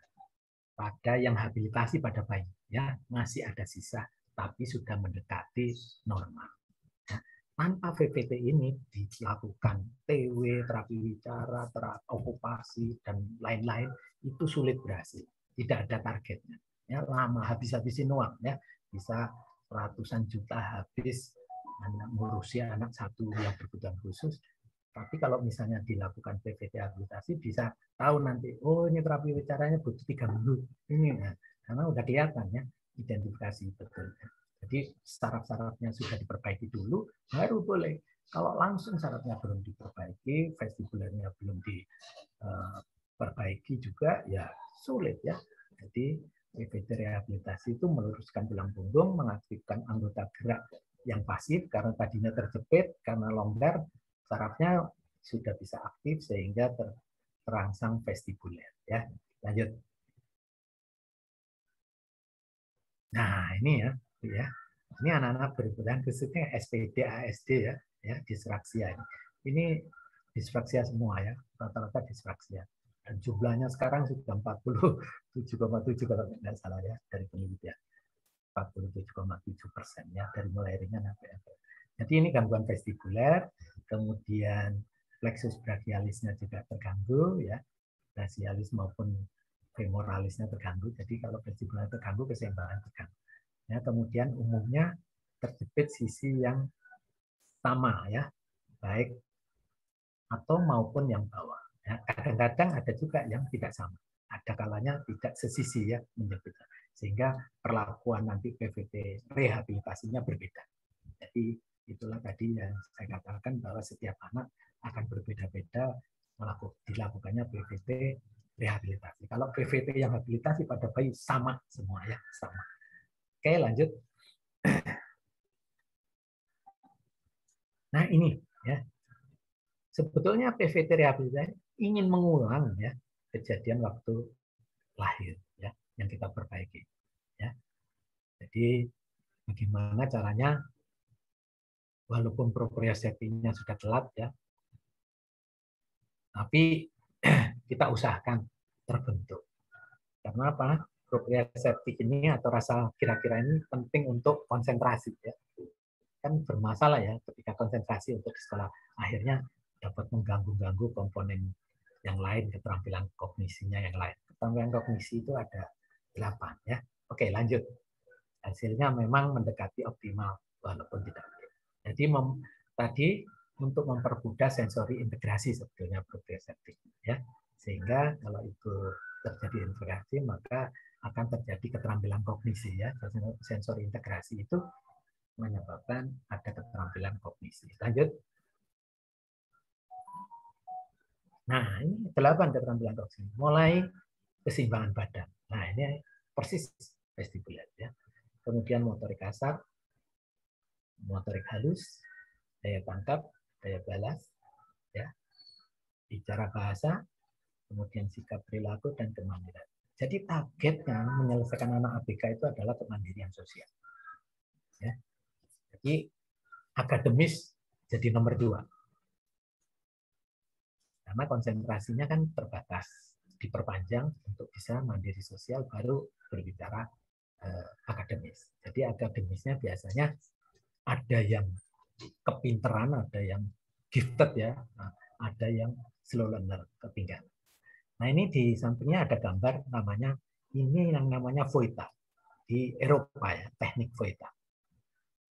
Speaker 11: pada yang habilitasi pada bayi. Ya, masih ada sisa, tapi sudah mendekati normal. Tanpa VVT ini dilakukan TW, terapi wicara, terapi okupasi, dan lain-lain, itu sulit berhasil. Tidak ada targetnya. Ya, lama, habis-habisin uang. Ya. Bisa ratusan juta habis ngurusi anak satu yang berkebutuhan khusus. Tapi kalau misalnya dilakukan PVT rehabilitasi, bisa tahu nanti, oh ini terapi wicaranya butuh 3 minggu. Ini, nah, karena udah kelihatan ya, identifikasi betul. Jadi Jadi syarat-syaratnya sudah diperbaiki dulu, baru boleh. Kalau langsung syaratnya belum diperbaiki, vestibulernya belum diperbaiki juga, ya sulit ya. Jadi PVT rehabilitasi itu meluruskan tulang punggung, mengaktifkan anggota gerak yang pasif karena tadinya terjepit, karena longgar, sarafnya sudah bisa aktif sehingga terangsang vestibuler. Ya, lanjut. Nah ini ya. Ini anak-anak berkebutuhan khususnya SPD, ASD ya, disfraksia ini. Ini disfraksia semua ya, rata-rata disfraksia. Dan jumlahnya sekarang sudah 47,7 kalau tidak salah ya dari penelitian. 47,7% ya dari mulai ringan sampai berat. Jadi ini gangguan vestibuler, kemudian plexus brachialisnya juga terganggu ya, brachialis maupun femoralisnya terganggu. Jadi kalau vestibuler terganggu, keseimbangan terganggu. Ya, kemudian umumnya terjepit sisi yang sama ya, baik atau maupun yang bawah. Ya, kadang-kadang ada juga yang tidak sama. Ada kalanya tidak sesisi ya menjepit. Sehingga perlakuan nanti PVT rehabilitasinya berbeda. Jadi itulah tadi yang saya katakan bahwa setiap anak akan berbeda-beda dilakukannya PVT rehabilitasi. Kalau PVT yang rehabilitasi pada bayi sama semua ya, sama. Oke, lanjut. Nah, ini ya. Sebetulnya PVT rehabilitasi ingin mengulang ya kejadian waktu lahir ya yang kita perbaiki ya. Jadi bagaimana caranya walaupun proprioceptifnya sudah telat ya. Tapi kita usahakan terbentuk. Karena apa? Proprioceptif ini atau rasa kira-kira ini penting untuk konsentrasi ya. Kan bermasalah ya ketika konsentrasi untuk di sekolah akhirnya dapat mengganggu komponen yang lain, keterampilan kognisinya yang lain. Keterampilan kognisi itu ada 8 ya. Oke, lanjut. Hasilnya memang mendekati optimal walaupun tidak. Jadi tadi untuk mempermudah sensori integrasi sebetulnya proprioceptif ya. Sehingga kalau itu terjadi integrasi maka akan terjadi keterampilan kognisi ya. Sensori integrasi itu menyebabkan ada keterampilan kognisi. Lanjut. Nah, ini 8 keterampilan kognisi. Mulai keseimbangan badan. Nah, ini persis vestibuler ya. Kemudian motorik kasar, motorik halus, daya tangkap, daya balas, ya, bicara bahasa, kemudian sikap perilaku dan kemandirian. Jadi targetnya menyelesaikan anak ABK itu adalah kemandirian sosial. Ya. Jadi akademis jadi nomor 2. Karena konsentrasinya kan terbatas, diperpanjang untuk bisa mandiri sosial baru berbicara akademis. Jadi akademisnya biasanya ada yang kepinteran, ada yang gifted ya, ada yang slow learner, ketinggalan. Nah ini di sampingnya ada gambar namanya, ini yang namanya Voita. Di Eropa ya, teknik Voita.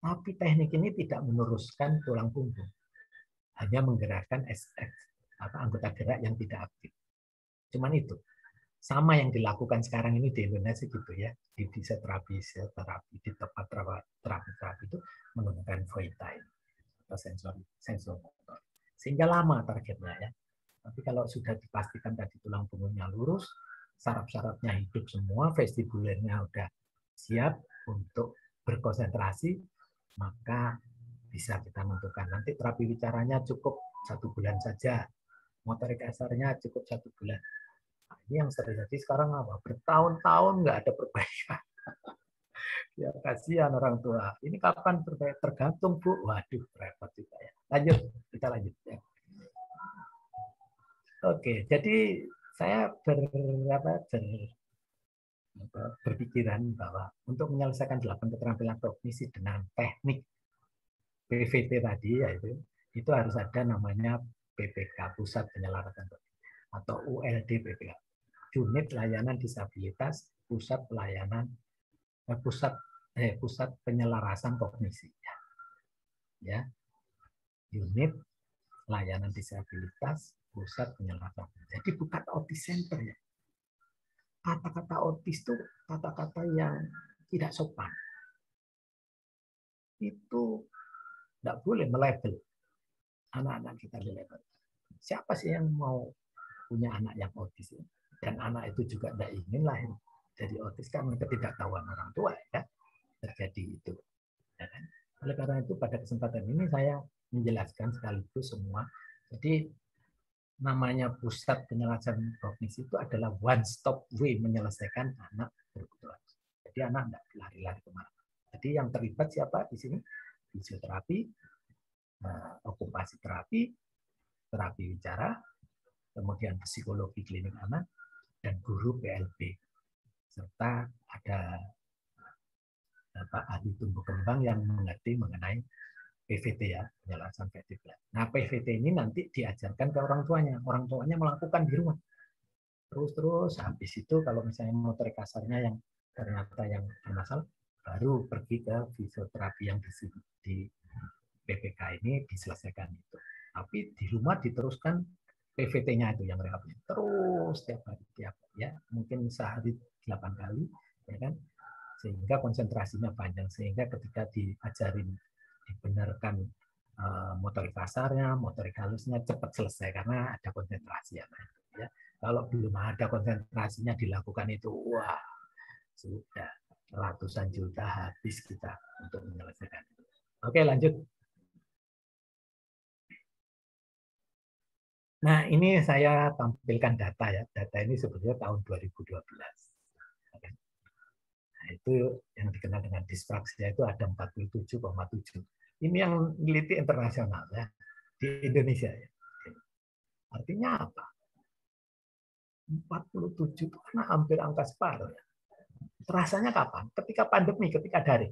Speaker 11: Tapi teknik ini tidak meneruskan tulang punggung. Hanya menggerakkan anggota gerak yang tidak aktif. Cuman itu. Sama yang dilakukan sekarang ini di Indonesia gitu ya. Di fisioterapi, di tempat terapi itu menggunakan Voita ini. Atau sensor motor. Sehingga lama targetnya ya. Tapi kalau sudah dipastikan tadi tulang punggungnya lurus, saraf-sarafnya hidup semua, vestibulernya udah siap untuk berkonsentrasi, maka bisa kita tentukan. Nanti terapi bicaranya cukup 1 bulan saja, motorik kasarnya cukup 1 bulan. Nah, ini yang terjadi sekarang apa? Bertahun-tahun nggak ada perbaikan. Ya kasihan orang tua. Ini kapan perbaikan? Tergantung Bu. Waduh, repot juga ya. Lanjut, kita lanjut ya. Oke, jadi saya berpikiran bahwa untuk menyelesaikan 8 keterampilan kognisi dengan teknik PVT tadi, yaitu itu harus ada namanya PPK, Pusat Penyelarasan Kognisi, atau ULD PPK, Unit Layanan Disabilitas Pusat Penyelarasan Kognisi. Ya, Unit Layanan Disabilitas Pusat Penyelarasan. Jadi bukan autis center ya. Kata-kata autis itu kata-kata yang tidak sopan. itu tidak boleh melabel anak-anak kita di label. Siapa sih yang mau punya anak yang otis? Dan anak itu juga tidak ingin lahir jadi otis, kan ketidaktahuan orang tua ya terjadi itu. Ya kan? Oleh karena itu pada kesempatan ini saya menjelaskan sekaligus semua. Jadi namanya pusat penyelesaian kognisi itu adalah one stop way menyelesaikan anak berkebutuhan. Jadi anak tidak lari-lari kemana. Jadi yang terlibat siapa di sini? Fisioterapi, okupasi terapi, terapi bicara, kemudian psikologi klinik anak, dan guru PLB. Serta ada ahli tumbuh kembang yang mengerti mengenai PVT ya, penyelesaian vestibular. Nah, PVT ini nanti diajarkan ke orang tuanya. Orang tuanya melakukan di rumah. Terus habis itu kalau misalnya motorik kasarnya yang ternyata yang bermasalah, baru pergi ke fisioterapi yang di PPK ini diselesaikan itu. Tapi di rumah diteruskan PVT-nya itu yang rehab terus tiap hari ya, mungkin sehari 8 kali ya kan, sehingga konsentrasinya panjang, sehingga ketika diajarin dibenarkan motorik kasarnya, motorik halusnya cepat selesai karena ada konsentrasi ya. Kalau belum ada konsentrasinya dilakukan itu, wah sudah ratusan juta habis kita untuk menyelesaikan. Oke, lanjut. Nah, ini saya tampilkan data ya. Data ini sebenarnya tahun 2012. Nah, itu yang dikenal dengan disfraksia itu ada 47,7. Ini yang meneliti internasional ya di Indonesia ya. Artinya apa? 47 itu karena hampir angka separuh ya. Terasanya kapan? Ketika pandemi, ketika daring.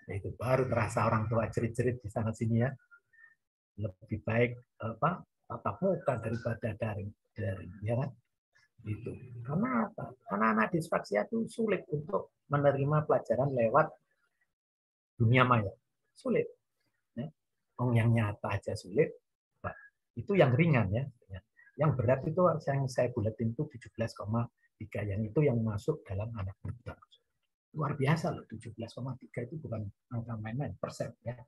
Speaker 11: Itu baru terasa orang tua cerit-cerit di sana sini ya. Lebih baik tatap muka daripada daring ya kan? Itu. Karena apa? Karena anak disfraksia itu sulit untuk menerima pelajaran lewat dunia maya. Sulit. Ya. Yang nyata aja sulit. Itu yang ringan ya. Yang berat itu yang saya buletin itu 17,3. Yang itu yang masuk dalam anak berkebutuhan. Luar biasa loh, 17,3 itu bukan angka main-main, persen ya.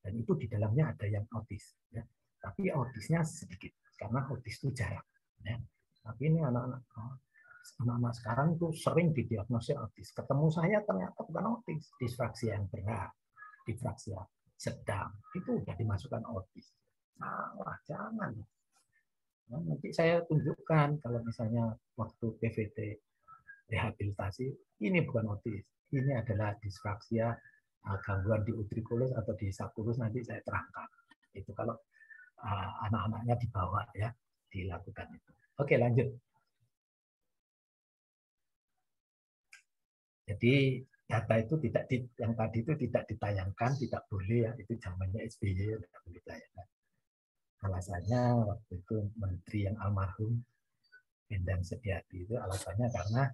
Speaker 11: Dan itu di dalamnya ada yang autis ya. Tapi autisnya sedikit karena autis itu jarang ya. Tapi ini anak-anak sekarang itu sering didiagnosis autis. Ketemu saya ternyata bukan autis, disfraksia yang berat, disfraksia sedang, itu sudah dimasukkan autis. Salah, jangan. Nah, nanti saya tunjukkan kalau misalnya waktu PVT rehabilitasi, ini bukan autis, ini adalah disfraksia gangguan di utriculus atau di subculus, nanti saya terangkan. Itu kalau anak-anaknya dibawa ya, dilakukan itu. Oke, lanjut. Jadi data itu tidak yang tadi itu tidak ditayangkan, tidak boleh ya, itu zamannya SBY tidak boleh ditayangkan. Alasannya waktu itu menteri yang almarhum Endang Setiati itu alasannya karena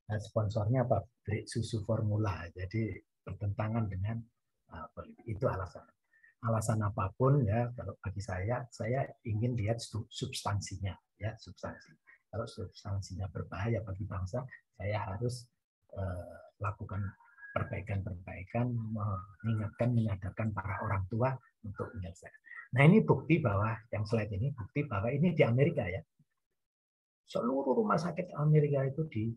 Speaker 11: sponsornya pabrik susu formula, jadi bertentangan dengan politik. Itu alasan apapun ya, kalau bagi saya ingin lihat substansinya ya, substansi. Kalau substansinya berbahaya bagi bangsa, saya harus lakukan perbaikan-perbaikan, mengingatkan, menyadarkan para orang tua untuk menyelesaikan. Nah, ini bukti bahwa yang slide ini bukti bahwa ini di Amerika ya. Seluruh rumah sakit Amerika itu di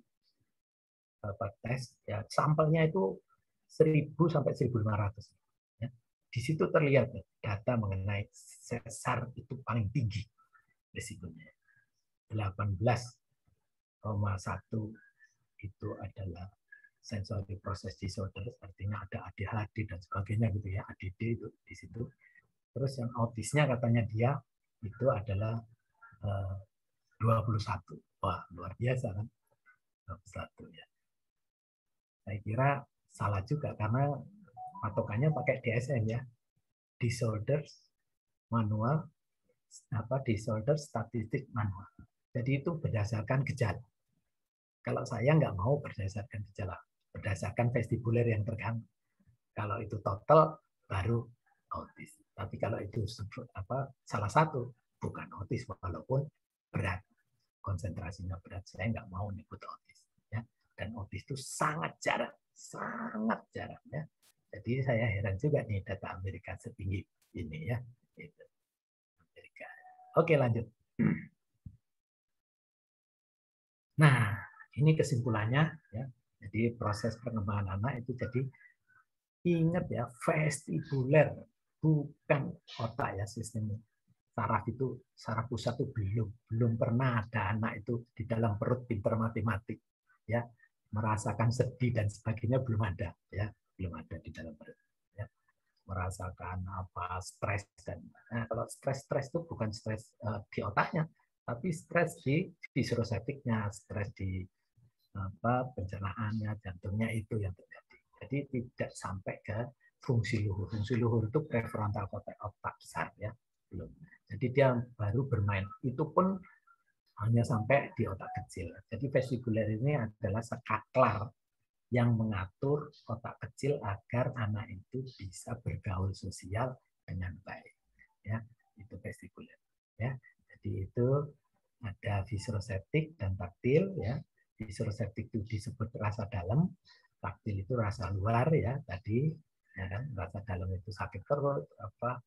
Speaker 11: tes ya, sampelnya itu 1000 sampai 1500 ya. Di situ terlihat data mengenai sesar itu paling tinggi risikonya, 18,1 itu adalah sensory process disorder, artinya ada ADHD dan sebagainya gitu ya, ADD itu di situ. Terus yang autisnya katanya dia itu adalah 21. Wah, luar biasa kan? 21 ya. Saya kira salah juga karena patokannya pakai DSM ya. Disorders manual disorder statistik manual. Jadi itu berdasarkan gejala. Kalau saya nggak mau berdasarkan gejala, berdasarkan vestibuler yang terganggu. Kalau itu total baru autis. Tapi kalau itu salah satu bukan autis walaupun berat, konsentrasinya berat, saya nggak mau nyebut autis. Ya. Dan autis itu sangat jarang ya. Jadi saya heran juga nih data Amerika setinggi ini ya. Itu. Amerika. Oke, lanjut. Nah, ini kesimpulannya ya. Jadi proses pengembangan anak itu jadi ingat ya, vestibuler bukan otak ya sistem saraf itu, saraf pusat itu belum pernah ada anak itu di dalam perut pintar matematik ya, merasakan sedih dan sebagainya belum ada ya, belum ada di dalam perut ya. Merasakan apa stres dan kalau stres itu bukan stres di otaknya, tapi stres di viskoseptiknya, stres di apa pencernaannya, jantungnya itu yang terjadi. Jadi tidak sampai ke fungsi luhur. Fungsi luhur itu prefrontal cortex otak besar ya, belum. Jadi dia baru bermain. Itu pun hanya sampai di otak kecil. Jadi vestibuler ini adalah saklar yang mengatur otak kecil agar anak itu bisa bergaul sosial dengan baik. Ya, itu vestibuler. Ya, jadi itu ada viskoseptik dan taktil. Ya, viskoseptik itu disebut rasa dalam, taktil itu rasa luar ya tadi. Ya kan? Rasa dalam itu sakit perut apa.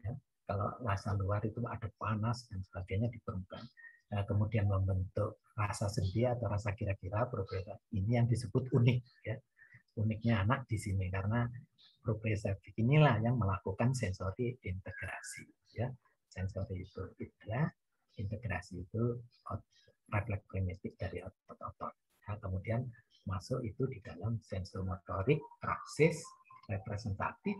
Speaker 11: Ya. Kalau rasa luar itu ada panas dan sebagainya di permukaan. Nah, kemudian membentuk rasa sedih atau rasa kira-kira ini yang disebut unik ya. Uniknya anak di sini karena proprioseptik inilah yang melakukan sensori integrasi ya. Sensori itu ya, integrasi itu refleks primitif dari otot-otot. Nah, kemudian masuk itu di dalam sensomotorik, praksis, representatif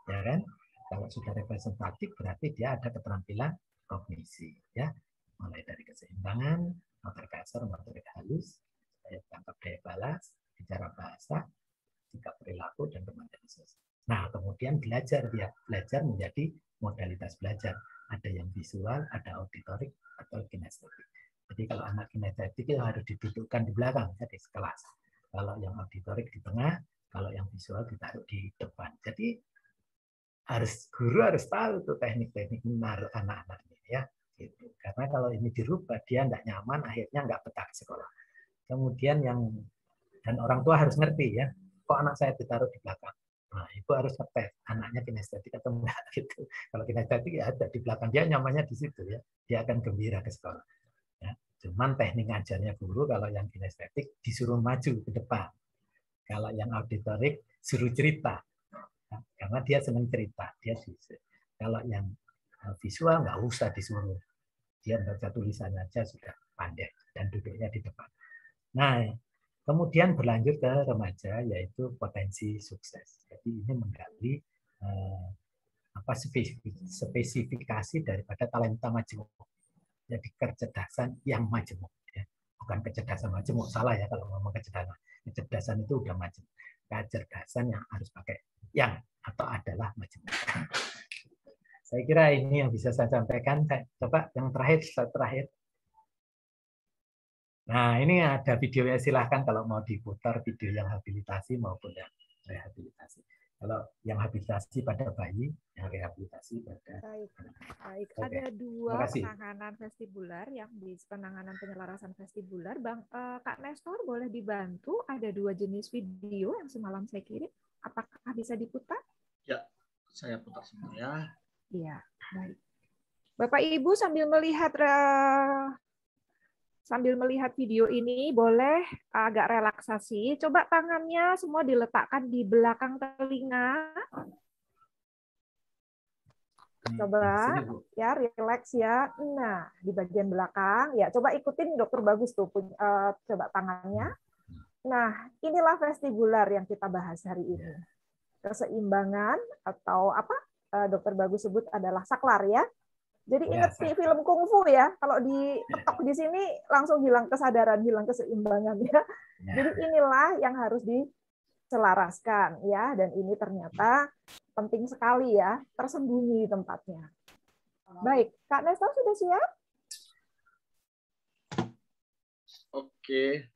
Speaker 11: ya kan. Kalau sudah representatif berarti dia ada keterampilan kognisi ya, mulai dari keseimbangan, motorik kasar, motorik halus, daya tangkap, daya balas, bicara bahasa, sikap perilaku dan kemampuan sosial. Nah, kemudian belajar dia belajar menjadi modalitas belajar. Ada yang visual, ada auditorik atau kinestetik. Jadi kalau anak kinestetik itu harus didudukkan di belakang ya, di kelas. Kalau yang auditorik di tengah, kalau yang visual ditaruh di depan. Jadi guru harus tahu tuh teknik-teknik menaruh anak-anak ini ya, gitu. Karena kalau ini dirubah dia tidak nyaman, akhirnya nggak betah ke sekolah. Kemudian dan orang tua harus ngerti ya, kok anak saya ditaruh di belakang. Nah, ibu harus ngetes anaknya kinestetik atau enggak gitu. Kalau kinestetik ya ada di belakang, dia nyamannya di situ ya, dia akan gembira ke sekolah. Ya. Cuman teknik ngajarnya guru kalau yang kinestetik disuruh maju ke depan, kalau yang auditorik suruh cerita. Karena dia senang cerita, dia bisa. Kalau yang visual nggak usah disuruh, dia baca tulisannya aja sudah pandai dan duduknya di depan. Nah, kemudian berlanjut ke remaja yaitu potensi sukses. Jadi ini menggali spesifikasi daripada talenta majemuk. Jadi kecerdasan yang majemuk. Ya. Bukan kecerdasan majemuk, salah ya kalau ngomong kecerdasan. Kecerdasan itu udah majemuk. Kecerdasan yang harus pakai yang atau adalah majemuk. Saya kira ini yang bisa saya sampaikan. Coba yang terakhir. Nah, ini ada videonya, silahkan kalau mau diputar video yang habilitasi maupun yang rehabilitasi. Kalau yang habilitasi pada bayi, yang rehabilitasi pada
Speaker 13: Baik.
Speaker 11: Oke.
Speaker 13: Ada dua
Speaker 11: Terima kasih.
Speaker 13: penanganan vestibular yang di penanganan penyelarasan vestibular. Kak Nestor boleh dibantu? Ada dua jenis video yang semalam saya kirim. Apakah bisa diputar?
Speaker 1: Ya, saya putar semua ya.
Speaker 13: Iya, baik. Bapak Ibu sambil melihat video ini boleh agak relaksasi. Coba tangannya semua diletakkan di belakang telinga. Coba ya relax ya. Nah, di bagian belakang ya coba ikutin Dokter Bagus tuh coba tangannya. Nah, inilah vestibular yang kita bahas hari ini. Keseimbangan atau apa Dokter Bagus sebut adalah saklar ya. Jadi ingat di film kungfu ya, kalau diketok di sini langsung hilang kesadaran, hilang keseimbangan ya. Jadi inilah yang harus diselaraskan ya, dan ini ternyata penting sekali ya, tersembunyi tempatnya. Baik, Kak Nestor sudah siap?
Speaker 1: Oke.